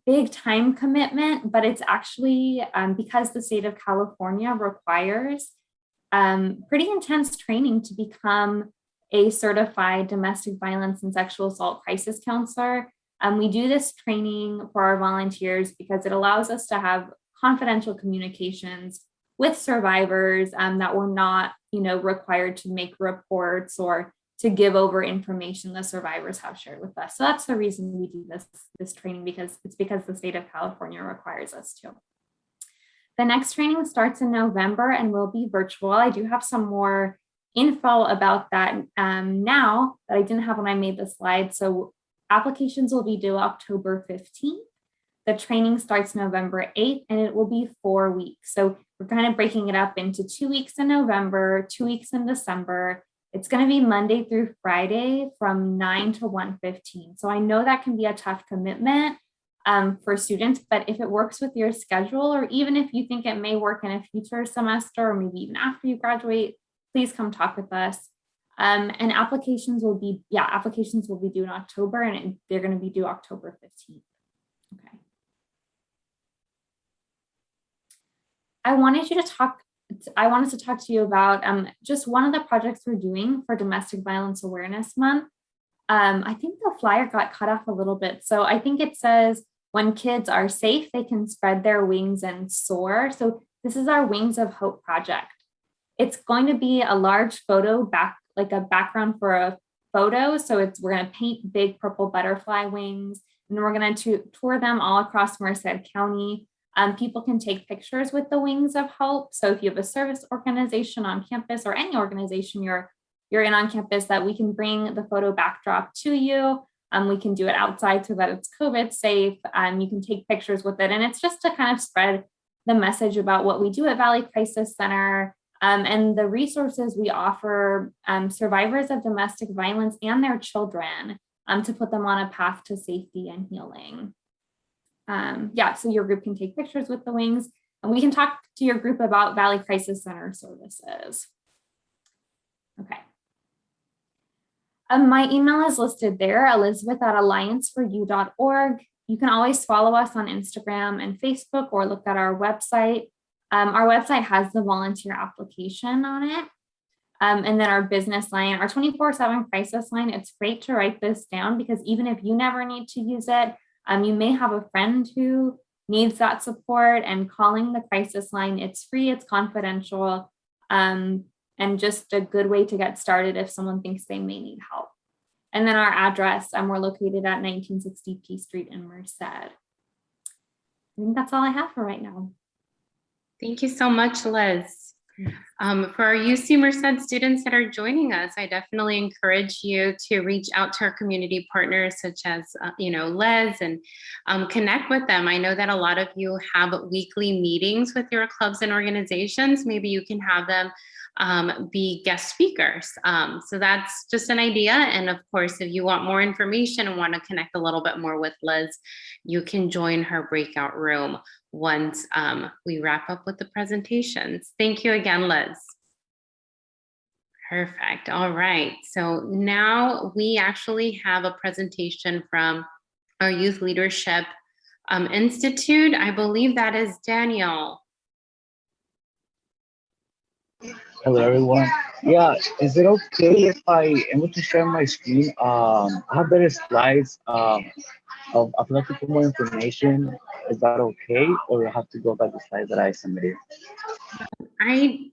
big time commitment, but it's actually because the state of California requires pretty intense training to become a certified domestic violence and sexual assault crisis counselor. We do this training for our volunteers because it allows us to have confidential communications with survivors that we're not, required to make reports or to give over information the survivors have shared with us. So that's the reason we do this training, because the state of California requires us to. The next training starts in November and will be virtual. I do have some more info about that now that I didn't have when I made the slide. So applications will be due October 15th. The training starts November 8th, and it will be 4 weeks. So we're kind of breaking it up into 2 weeks in November, 2 weeks in December. It's going to be Monday through Friday from 9 to 1:15. So I know that can be a tough commitment for students, but if it works with your schedule, or even if you think it may work in a future semester, or maybe even after you graduate, please come talk with us. And applications will be due in October, and they're going to be due October 15th. Okay. I wanted to talk to you about just one of the projects we're doing for Domestic Violence Awareness Month. I think the flyer got cut off a little bit. So I think it says, when kids are safe, they can spread their wings and soar. So this is our Wings of Hope project. It's going to be a large photo like a background for a photo. So we're going to paint big purple butterfly wings, and we're going to tour them all across Merced County. People can take pictures with the Wings of Hope. So if you have a service organization on campus, or any organization you're in on campus, that we can bring the photo backdrop to you. We can do it outside so that it's COVID safe. You can take pictures with it. And it's just to kind of spread the message about what we do at Valley Crisis Center, and the resources we offer survivors of domestic violence and their children to put them on a path to safety and healing. Yeah, so your group can take pictures with the wings, and we can talk to your group about Valley Crisis Center services. Okay. My email is listed there, elizabeth@allianceforyou.org. You can always follow us on Instagram and Facebook or look at our website. Our website has the volunteer application on it. And then our business line, our 24/7 crisis line, it's great to write this down because even if you never need to use it, you may have a friend who needs that support, and calling the crisis line, it's free, it's confidential, and just a good way to get started if someone thinks they may need help. And then our address, we're located at 1960 P Street in Merced. I think that's all I have for right now. Thank you so much, Liz. For our UC Merced students that are joining us, I definitely encourage you to reach out to our community partners such as, Liz, and connect with them. I know that a lot of you have weekly meetings with your clubs and organizations. Maybe you can have them be guest speakers. So that's just an idea. And of course, if you want more information and want to connect a little bit more with Liz, you can join her breakout room once we wrap up with the presentations. Thank you again, Liz. Perfect. All right. So now we actually have a presentation from our Youth Leadership Institute. I believe that is Daniel. Hello, everyone. Yeah, is it okay if I am able to share my screen? I have better slides. I'd like to put more information. Is that okay, or I have to go by the slides that I submitted? I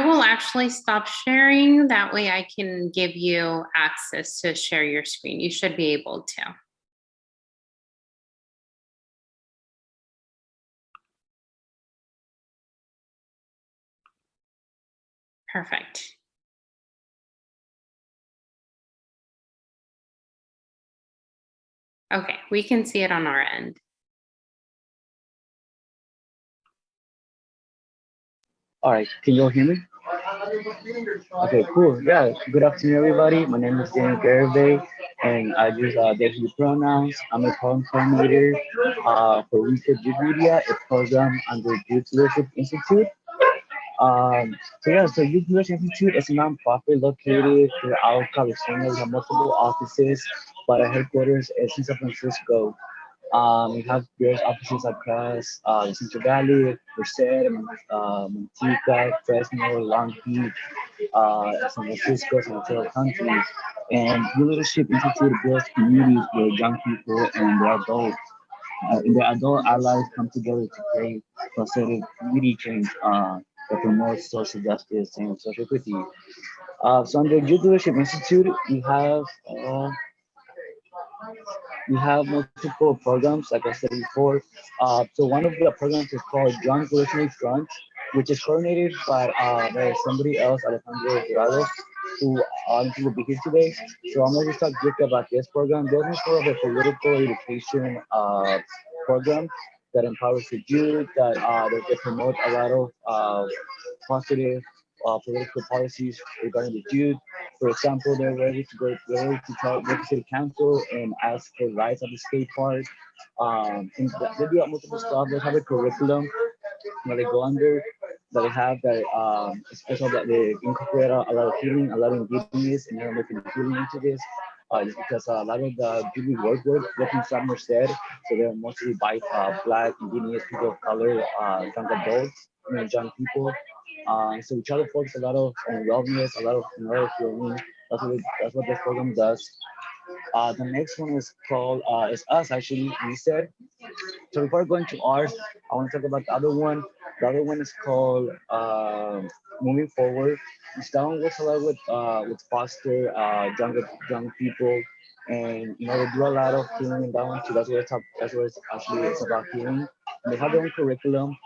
will actually stop sharing. That way I can give you access to share your screen. You should be able to. Perfect. Okay, we can see it on our end. All right, can you all hear me? Okay, cool. Yeah, good afternoon, everybody. My name is Daniel Garibay, and I use they, he pronouns. I'm a program coordinator for Research Youth Media, a program under Youth Leadership Institute. So Youth Leadership Institute is a nonprofit located throughout California. We have multiple offices, but our headquarters is in San Francisco. We have various offices across the Central Valley, Merced, Manteca, Fresno, Long Beach, San Francisco, San Mateo County. And Youth Leadership Institute builds communities where young people and their adults, and their adult allies come together to create positive community change that promotes social justice and social equity. So under Youth Leadership Institute, we have multiple programs, like I said before. So one of the programs is called Young Listening Front, which is coordinated by somebody else, Alejandro Dorado, who will be here today. So I'm going to talk quick about this program. This is sort of a political education program that empowers the youth, that promote a lot of positive political policies regarding the youth. For example, they're ready to go to city council and ask for rights at the skate park. And they do multiple stuff. They have a curriculum that they go under, that they have that special, that they incorporate a lot of healing, a lot of indigenous, and they're making healing into this. Just because a lot of the people we work with in South Merced, so they're mostly Black, indigenous, people of color, young adults, young people. So we try to focus a lot on wellness, a lot of healing. That's what this program does. The next one is called is us, actually, we said. So before going to ours, I want to talk about the other one. The other one is called Moving Forward. That one works a lot with foster young people, and they do a lot of healing in that one too. That's what it's actually it's about healing. And they have their own curriculum.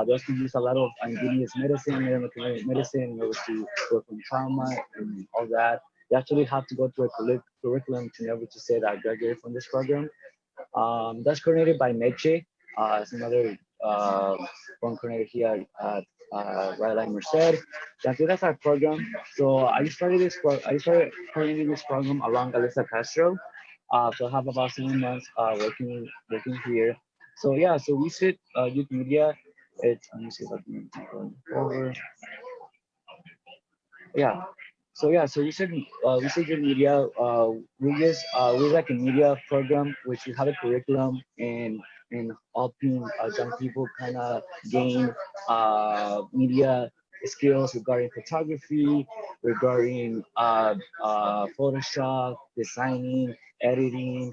They also use a lot of indigenous medicine, Native medicine, in order to work on trauma and all that. You actually have to go through a curriculum to be able to say that I graduated from this program. That's coordinated by Meche. It's another one coordinator here at Right Line Merced. So that's our program. So I started coordinating this program along Alyssa Castro. So I have about 7 months working here. So yeah, so we said youth media. It's let me see if I can go over. Yeah. So yeah, so we said your media. We're like a media program which we have a curriculum and helping young people kind of gain media skills regarding photography, regarding Photoshop, designing, editing,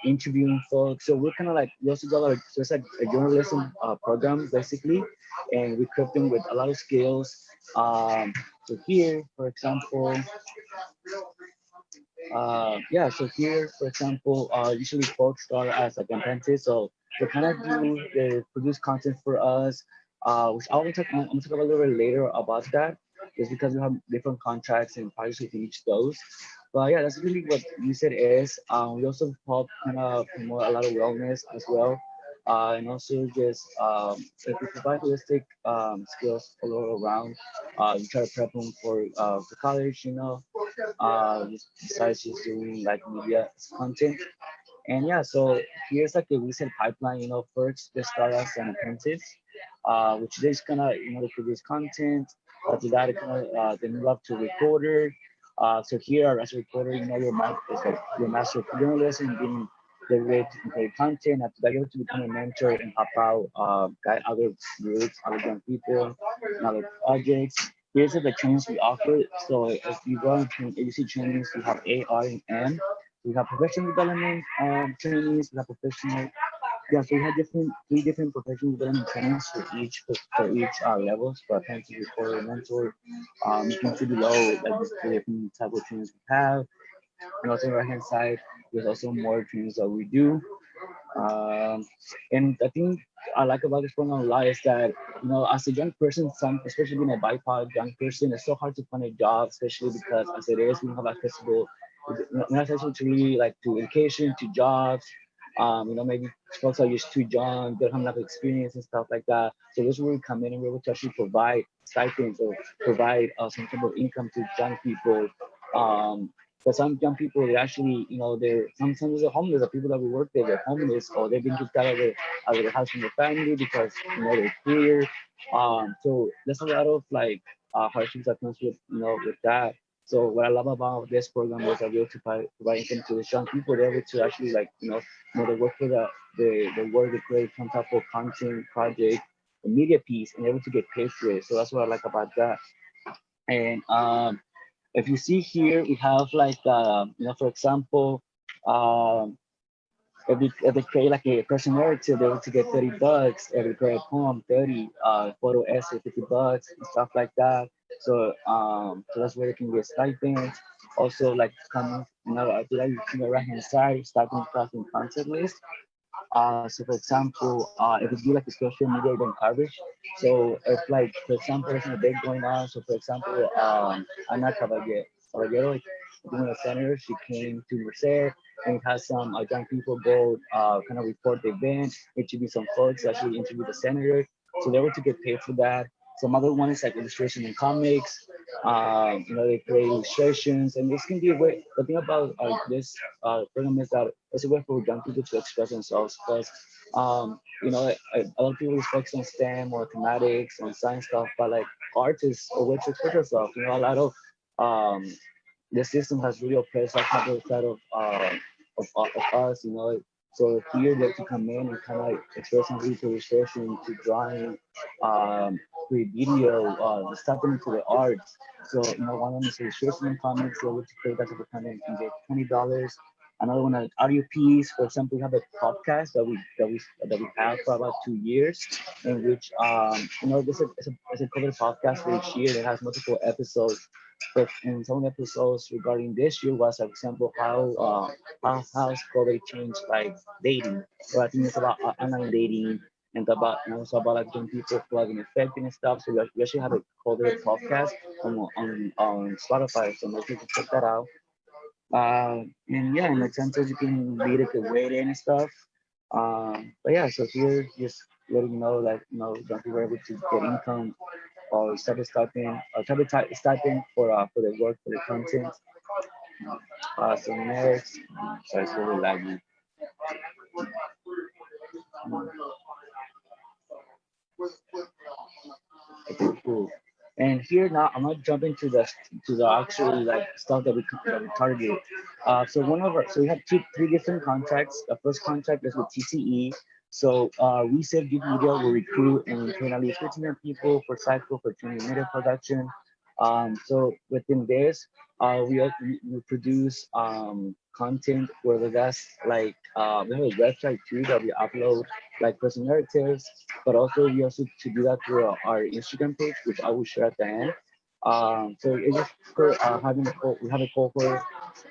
interviewing folks. So we're kind of like we also got like so it's like a journalism program basically, and we equip them with a lot of skills. So here, for example, yeah, so here, for example, usually folks start as like apprentices, so they kind of they produce content for us, which I'm gonna talk a little bit later about that, just because we have different contracts and projects within each those. But yeah, that's really what you said is. We also help kind of promote a lot of wellness as well. And also just if we provide holistic skills all around. We try to prep them for college, besides just doing like media content. And yeah, so here's like a recent pipeline, first they start as an apprentice, which they just kind of, they produce content. After that, it kind of, they move up to recorder. So here as a recorder, it's like your master of journalism, being the way to create content. After that, you have to become a mentor and help out, guide other groups, other young people, and other projects. Here's the trainings we offer. So if you go into agency trainings, we have A, R, and M. We have professional development trainings. We have professional, yeah. So we have three different professional development trainings for each levels. For apprentice, reporter, mentor. You can see below like the three different type of trainings we have. And also on the right hand side, there's also more trainings that we do. Um, and I think I like about this program a lot is that, as a young person, especially being a BIPOC young person, it's so hard to find a job, especially because as it is, we don't have accessible, we're not accessible to really like to education, to jobs. Maybe folks are just too young, they don't have enough experience and stuff like that. So this is where we come in and we're able to actually provide stipends or provide some type of income to young people. But some young people, they actually, they're sometimes they're homeless. The people that we work with, they're homeless, or they've been kicked out of the house from their family because they're queer. So there's a lot of like hardships that comes with that. So what I love about this program is that we're able to provide income to the young people. They're able to actually like they work for the work, they create some type of content project, a media piece, and they're able to get paid for it. So that's what I like about that. And if you see here, we have like, for example, um, if they create like a person narrative, they want to get $30. If they create a poem, 30, photo essay, $50, and stuff like that. So that's where they can get stipends. Also, like coming, after that, you see the right hand side, stipend crossing content list. So for example, if you do like a social media event coverage, so if like for example there's an event going on, so for example, Ana Caballero, doing a senator, she came to Merced and had some young people go kind of report the event, interview some folks, actually interview the senator, so they were to get paid for that. Some other one is like illustration and comics. They create illustrations, and this can be a way. The thing about this program is that it's a way for young people to express themselves. Because a lot of people just focus on STEM or mathematics and science stuff, but like art is a way to express yourself. A lot of um, the system has really oppressed that kind of side of us. So here they have to come in and kind of express something to illustration, to drawing, create video, step into the arts. So one of them is illustration and comics. So to create that type of content and get $20. Another one, an audio piece. For example, we have a podcast that we have for about 2 years, in which this is it's a cover podcast for each year that has multiple episodes. But in some episodes regarding this year was, for example, how COVID changed like dating. So I think it's about online dating and also about like young people plugging affecting and stuff. So we actually have a COVID podcast on Spotify, so maybe you can check that out. And yeah, in the senses you can read it the way and stuff. But yeah, so here just letting you know, like young people are able to get income or stipend for the work for the content. So next, sorry, it's really laggy. Cool. And here now, I'm not jumping to the actual like stuff that we target. So we have three different contracts. The first contract is with TCE. So we said Youth Media will recruit and train at least 1,500 people for cycle for training media production. So within this, we produce content, whether that's like we have a website too that we upload like personal narratives, but also we also to do that through our Instagram page, which I will share at the end. So it's just for we have a cohort.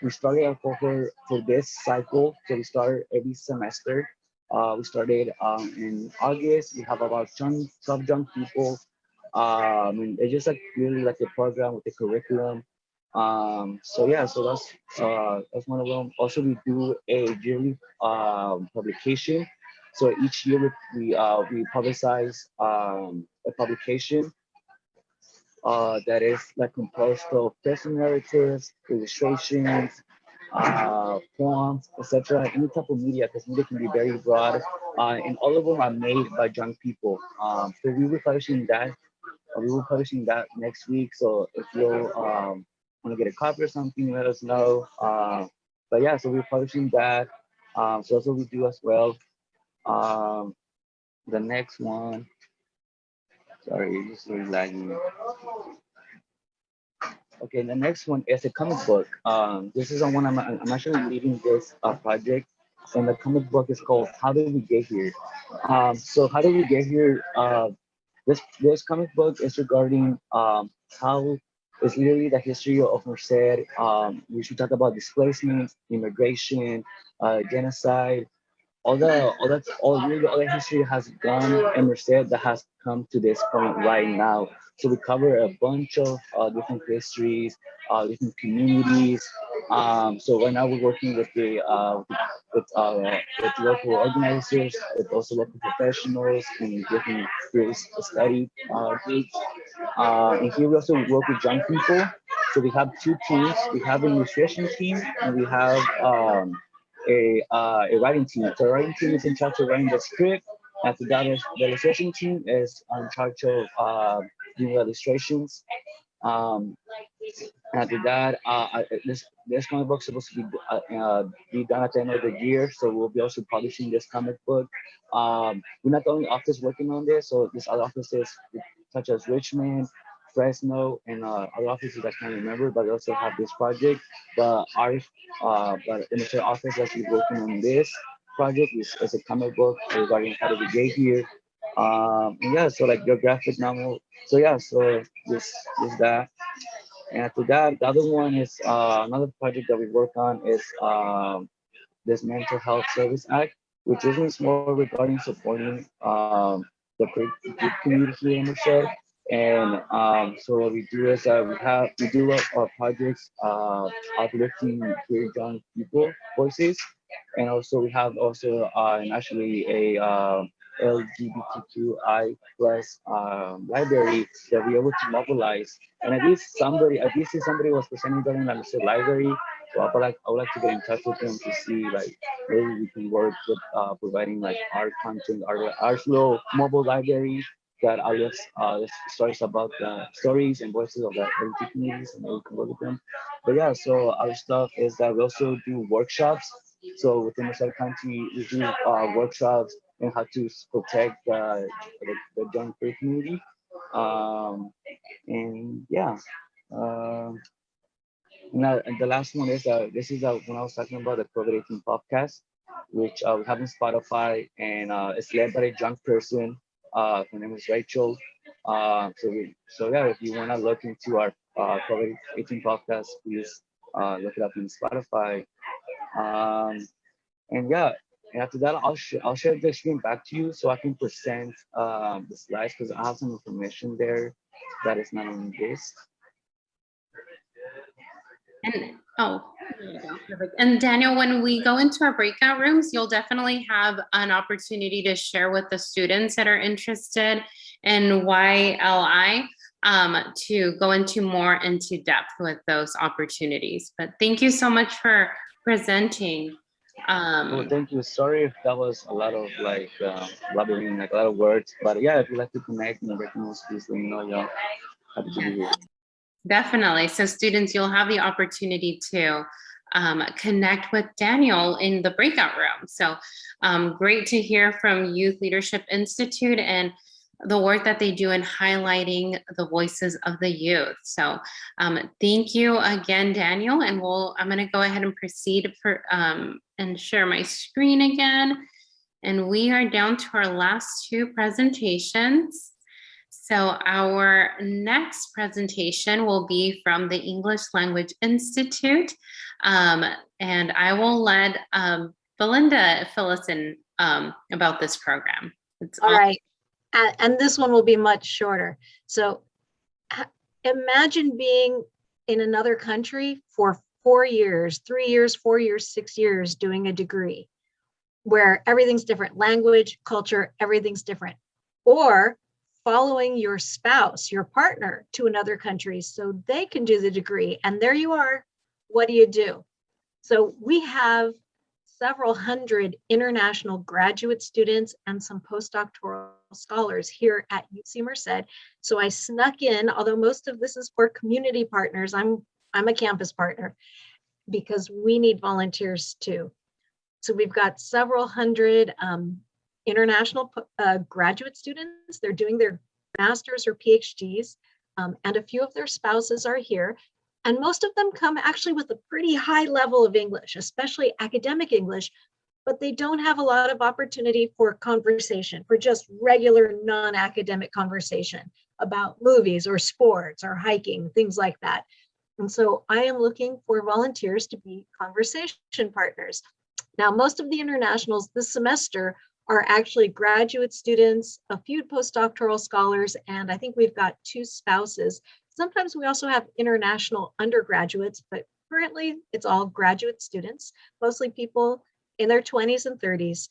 We started a cohort for this cycle, so we start every semester. We started in August. We have about 12 young people. And it's just like really like a program with a curriculum. So yeah, so that's one of them. Also, we do a yearly publication. So each year we publicize a publication that is like composed of personal narratives, illustrations, poems, etc. Any type of media, because media can be very broad, and all of them are made by young people. So we will be publishing that. We will be publishing that next week. So if you want to get a copy or something, let us know. But yeah, so we're publishing that. So that's what we do as well. The next one. Sorry, it's just really lagging. Okay, the next one is a comic book. This is on one I'm actually leading this project, and the comic book is called "How Did We Get Here?" So how did we get here? This comic book is regarding how it's literally the history of Merced. We should talk about displacement, immigration, genocide, all the history has gone and Merced that has come to this point right now. So we cover a bunch of different histories, different communities. So right now we're working with with local organizers, with also local professionals in different fields of study groups. And here we also work with young people. So we have two teams. We have an illustration team and we have a writing team. So the writing team is in charge of writing the script. After that, the illustration team is in charge of doing illustrations. Um, After that, this comic book is supposed to be done at the end of the year, so we'll be also publishing this comic book. We're not the only office working on this, so there's other offices such as Richmond, Fresno, and other offices I can't remember, but they also have this project. But the Mr. office actually working on this project is a comic book regarding how to get here. And yeah, so like your graphic novel. So yeah, so this that. And after that, the other one is another project that we work on is this Mental Health Service Act, which isn't more regarding supporting the community in Merced. And so what we do is we do our projects uplifting queer young people voices, and also we have also actually a LGBTQI plus library that we're able to mobilize. And at least if somebody was presenting during like the library, so I would like to get in touch with them to see like maybe we can work with providing like art content, our little mobile library that uplifts stories about the stories and voices of the LGBT communities, and we can work with them. But yeah, so our stuff is that we also do workshops. So within Merced County, we do workshops on how to protect the young queer community. And yeah. Um, Now, and the last one is this is when I was talking about the COVID-18 podcast, which we have on Spotify, and it's led by a young person. Her name is Rachel. So yeah, if you want to look into our COVID-18 podcast, please look it up in Spotify. Um, and yeah, and after that, I'll share the screen back to you so I can present the slides because I have some information there that is not on this. And perfect. And Daniel, when we go into our breakout rooms, you'll definitely have an opportunity to share with the students that are interested in YLI to go into depth with those opportunities. But thank you so much for presenting. Well, thank you. Sorry if that was a lot of like blabbering, like a lot of words. But yeah, if you'd like to connect and everything else, please let me know. Yeah, happy to be here. Definitely. So students, you'll have the opportunity to connect with Daniel in the breakout room. So great to hear from Youth Leadership Institute and the work that they do in highlighting the voices of the youth. So thank you again, Daniel. And I'm going to go ahead and proceed and share my screen again. And we are down to our last two presentations. So our next presentation will be from the English Language Institute. And I will let Belinda fill us in about this program. All right. And this one will be much shorter. So imagine being in another country for 4 years, 3 years, 4 years, 6 years doing a degree where everything's different, language, culture, everything's different. Or following your spouse, your partner to another country so they can do the degree. And there you are. What do you do? So we have several hundred international graduate students and some postdoctoral scholars here at UC Merced. So I snuck in, although most of this is for community partners, I'm a campus partner because we need volunteers too. So we've got several hundred international graduate students. They're doing their masters or PhDs, and a few of their spouses are here. And most of them come actually with a pretty high level of English, especially academic English, but they don't have a lot of opportunity for conversation, for just regular non-academic conversation about movies or sports or hiking, things like that. And so I am looking for volunteers to be conversation partners. Now, most of the internationals this semester are actually graduate students, a few postdoctoral scholars, and I think we've got 2 spouses. Sometimes we also have international undergraduates, but currently it's all graduate students, mostly people in their 20s and 30s,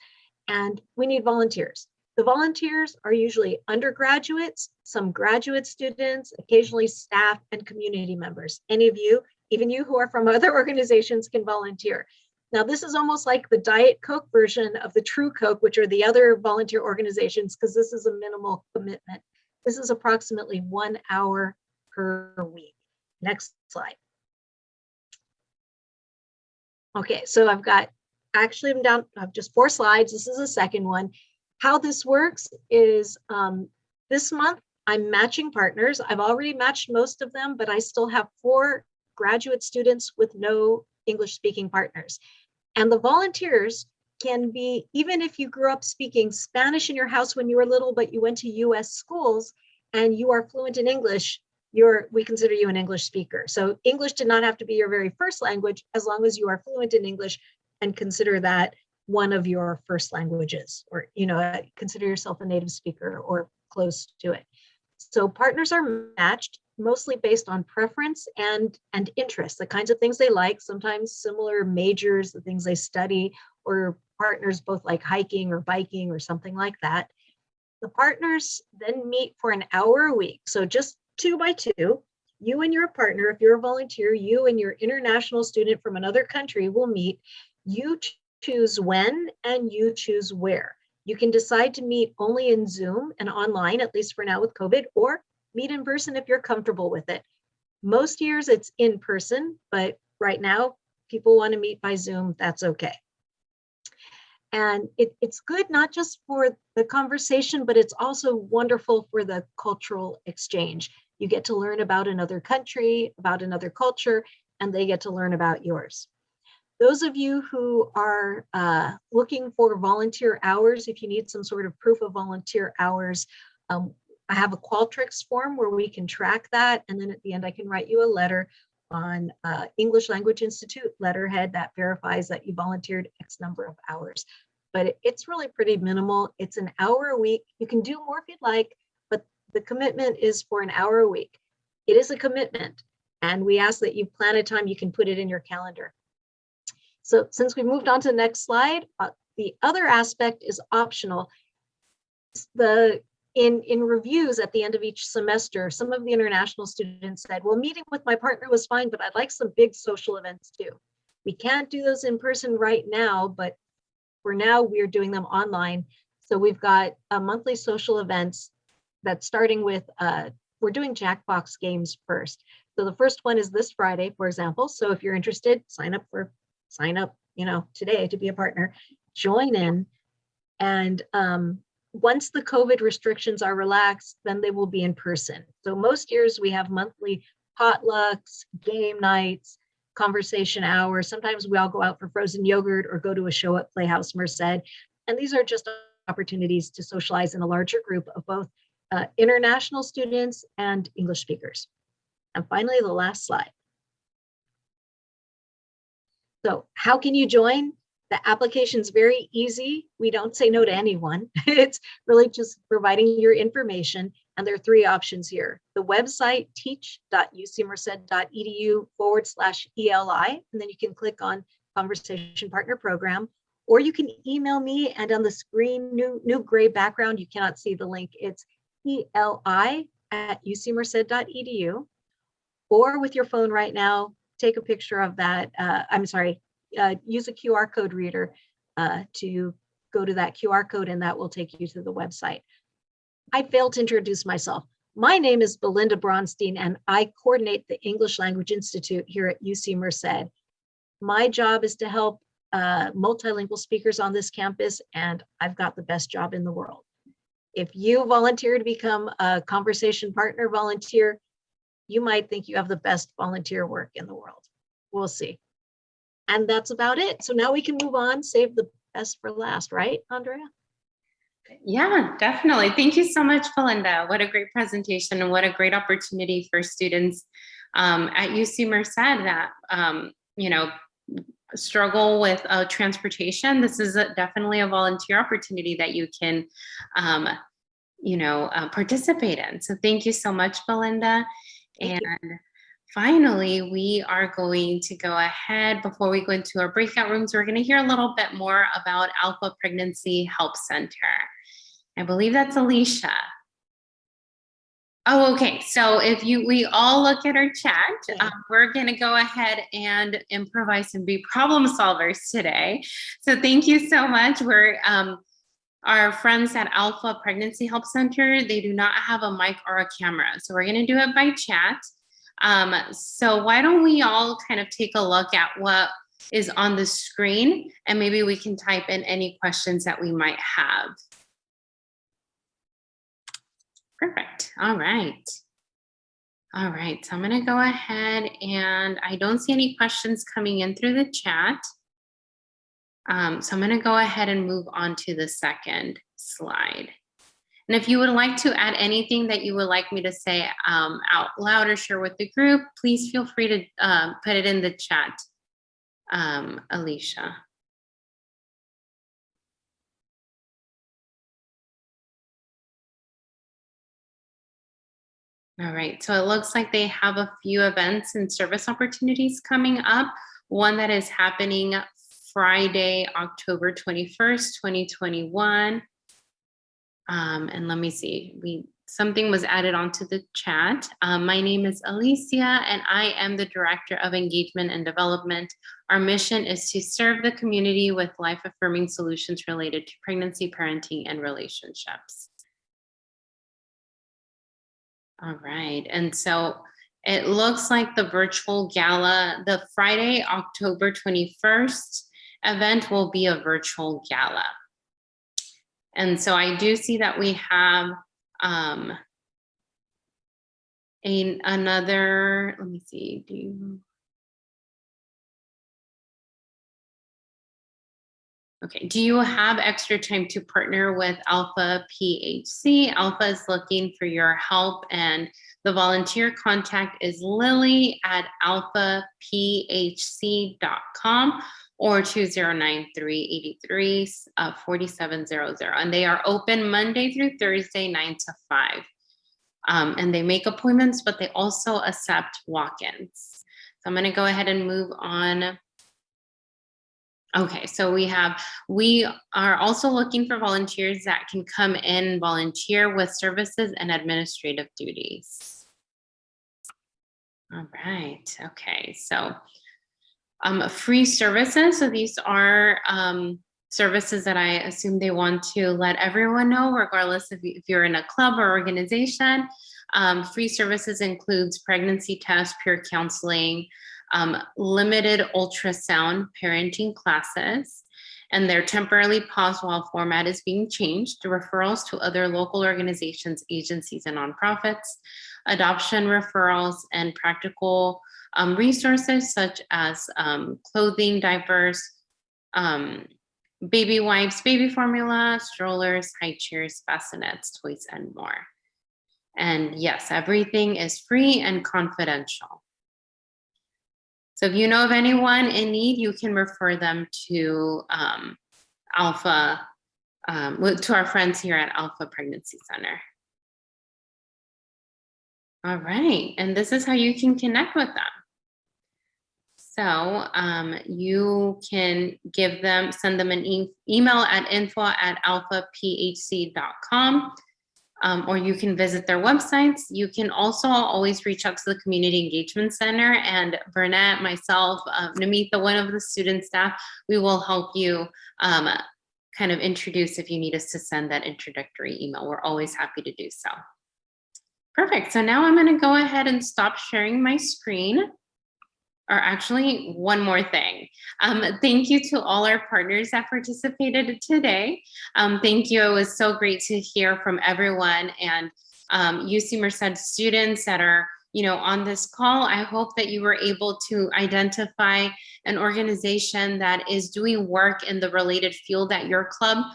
and we need volunteers. The volunteers are usually undergraduates, some graduate students, occasionally staff and community members. Any of you, even you who are from other organizations, can volunteer. Now, this is almost like the Diet Coke version of the True Coke, which are the other volunteer organizations, because this is a minimal commitment. This is approximately 1 hour per week. Next slide. Okay, so I'm down, I have just 4 slides. This is the second one. How this works is this month, I'm matching partners. I've already matched most of them, but I still have 4 graduate students with no English speaking partners. And the volunteers can be, even if you grew up speaking Spanish in your house when you were little, but you went to US schools and you are fluent in English, we consider you an English speaker. So English did not have to be your very first language, as long as you are fluent in English and consider that one of your first languages, or consider yourself a native speaker or close to it. So partners are matched mostly based on preference and interest, the kinds of things they like, sometimes similar majors, the things they study, or partners both like hiking or biking or something like that. The partners then meet for an hour a week. So just 2 by 2, you and your partner, if you're a volunteer, you and your international student from another country will meet. You choose when and you choose where. You can decide to meet only in Zoom and online, at least for now with COVID, or meet in person if you're comfortable with it. Most years it's in person, but right now people want to meet by Zoom, that's okay. And it's good not just for the conversation, but it's also wonderful for the cultural exchange. You get to learn about another country, about another culture, and they get to learn about yours. Those of you who are looking for volunteer hours, if you need some sort of proof of volunteer hours, I have a Qualtrics form where we can track that. And then at the end, I can write you a letter on English Language Institute letterhead that verifies that you volunteered X number of hours. But it's really pretty minimal. It's an hour a week. You can do more if you'd like, but the commitment is for an hour a week. It is a commitment. And we ask that you plan a time you can put it in your calendar. So since we moved on to the next slide, the other aspect is optional. In reviews at the end of each semester, some of the international students said, well, meeting with my partner was fine, but I'd like some big social events too. We can't do those in person right now, but for now we're doing them online. So we've got monthly social events that's starting with, we're doing Jackbox games first. So the first one is this Friday, for example. So if you're interested, sign up, today to be a partner, join in. And once the COVID restrictions are relaxed, then they will be in person. So most years we have monthly potlucks, game nights, conversation hours. Sometimes we all go out for frozen yogurt or go to a show at Playhouse Merced. And these are just opportunities to socialize in a larger group of both international students and English speakers. And finally, the last slide. So how can you join? The application is very easy. We don't say no to anyone. It's really just providing your information. And there are 3 options here. The website, teach.ucmerced.edu/ELI, and then you can click on Conversation Partner Program, or you can email me, and on the screen, new gray background, you cannot see the link. It's eli@ucmerced.edu, or with your phone right now, take a picture of that. Use a QR code reader to go to that QR code, and that will take you to the website. I failed to introduce myself. My name is Belinda Bronstein, and I coordinate the English Language Institute here at UC Merced. My job is to help multilingual speakers on this campus, and I've got the best job in the world. If you volunteer to become a conversation partner volunteer, you might think you have the best volunteer work in the world. We'll see. And that's about it. So now we can move on, save the best for last, right, Andrea? Yeah, definitely. Thank you so much, Belinda. What a great presentation, and what a great opportunity for students at UC Merced that, struggle with transportation. This is definitely a volunteer opportunity that you can, participate in. So thank you so much, Belinda. And finally, we are going to go ahead, before we go into our breakout rooms, we're going to hear a little bit more about Alpha Pregnancy Help Center. I believe that's Alicia. Oh, okay. So if we all look at our chat, we're going to go ahead and improvise and be problem solvers today. So thank you so much. We're our friends at Alpha Pregnancy Help Center. They do not have a mic or a camera, so we're going to do it by chat. So why don't we all kind of take a look at what is on the screen, and maybe we can type in any questions that we might have. Perfect. All right. All right. So I'm going to go ahead, and I don't see any questions coming in through the chat. So I'm going to go ahead and move on to the second slide. And if you would like to add anything that you would like me to say out loud or share with the group, please feel free to put it in the chat, Alicia. All right, so it looks like they have a few events and service opportunities coming up. One that is happening Friday, October 21st, 2021. And let me see, something was added onto the chat. My name is Alicia, and I am the Director of Engagement and Development. Our mission is to serve the community with life-affirming solutions related to pregnancy, parenting, and relationships. All right, and so it looks like the virtual gala, the Friday, October 21st event will be a virtual gala. And so I do see that we have another, let me see, okay, do you have extra time to partner with Alpha PHC? Alpha is looking for your help, and the volunteer contact is Lily at alphaphc.com or 2093-83-4700. And they are open Monday through Thursday, 9 to 5. And they make appointments, but they also accept walk-ins. So I'm gonna go ahead and move on. Okay, so we are also looking for volunteers that can come in and volunteer with services and administrative duties. All right, okay, so Free services. So these are services that I assume they want to let everyone know, regardless if you're in a club or organization. Free services includes pregnancy tests, peer counseling, limited ultrasound parenting classes, and they're temporarily paused while format is being changed, referrals to other local organizations, agencies, and nonprofits, adoption referrals, and practical resources such as clothing, diapers, baby wipes, baby formula, strollers, high chairs, bassinets, toys, and more. And yes, everything is free and confidential. So if you know of anyone in need, you can refer them to Alpha, to our friends here at Alpha Pregnancy Center. All right, and this is how you can connect with them. So you can send them an email at info@alphaphc.com, or you can visit their websites. You can also always reach out to the Community Engagement Center, and Burnett, myself, Namitha, one of the student staff, we will help you kind of introduce if you need us to send that introductory email. We're always happy to do so. Perfect. So now I'm going to go ahead and stop sharing my screen. Or actually, one more thing. Thank you to all our partners that participated today. Thank you. It was so great to hear from everyone, and UC Merced students that are on this call. I hope that you were able to identify an organization that is doing work in the related field that your club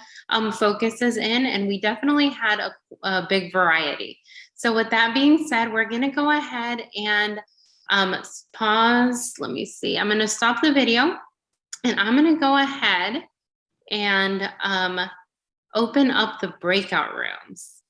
focuses in, and we definitely had a big variety. So with that being said, we're going to go ahead and pause. Let me see. I'm going to stop the video, and I'm going to go ahead and open up the breakout rooms.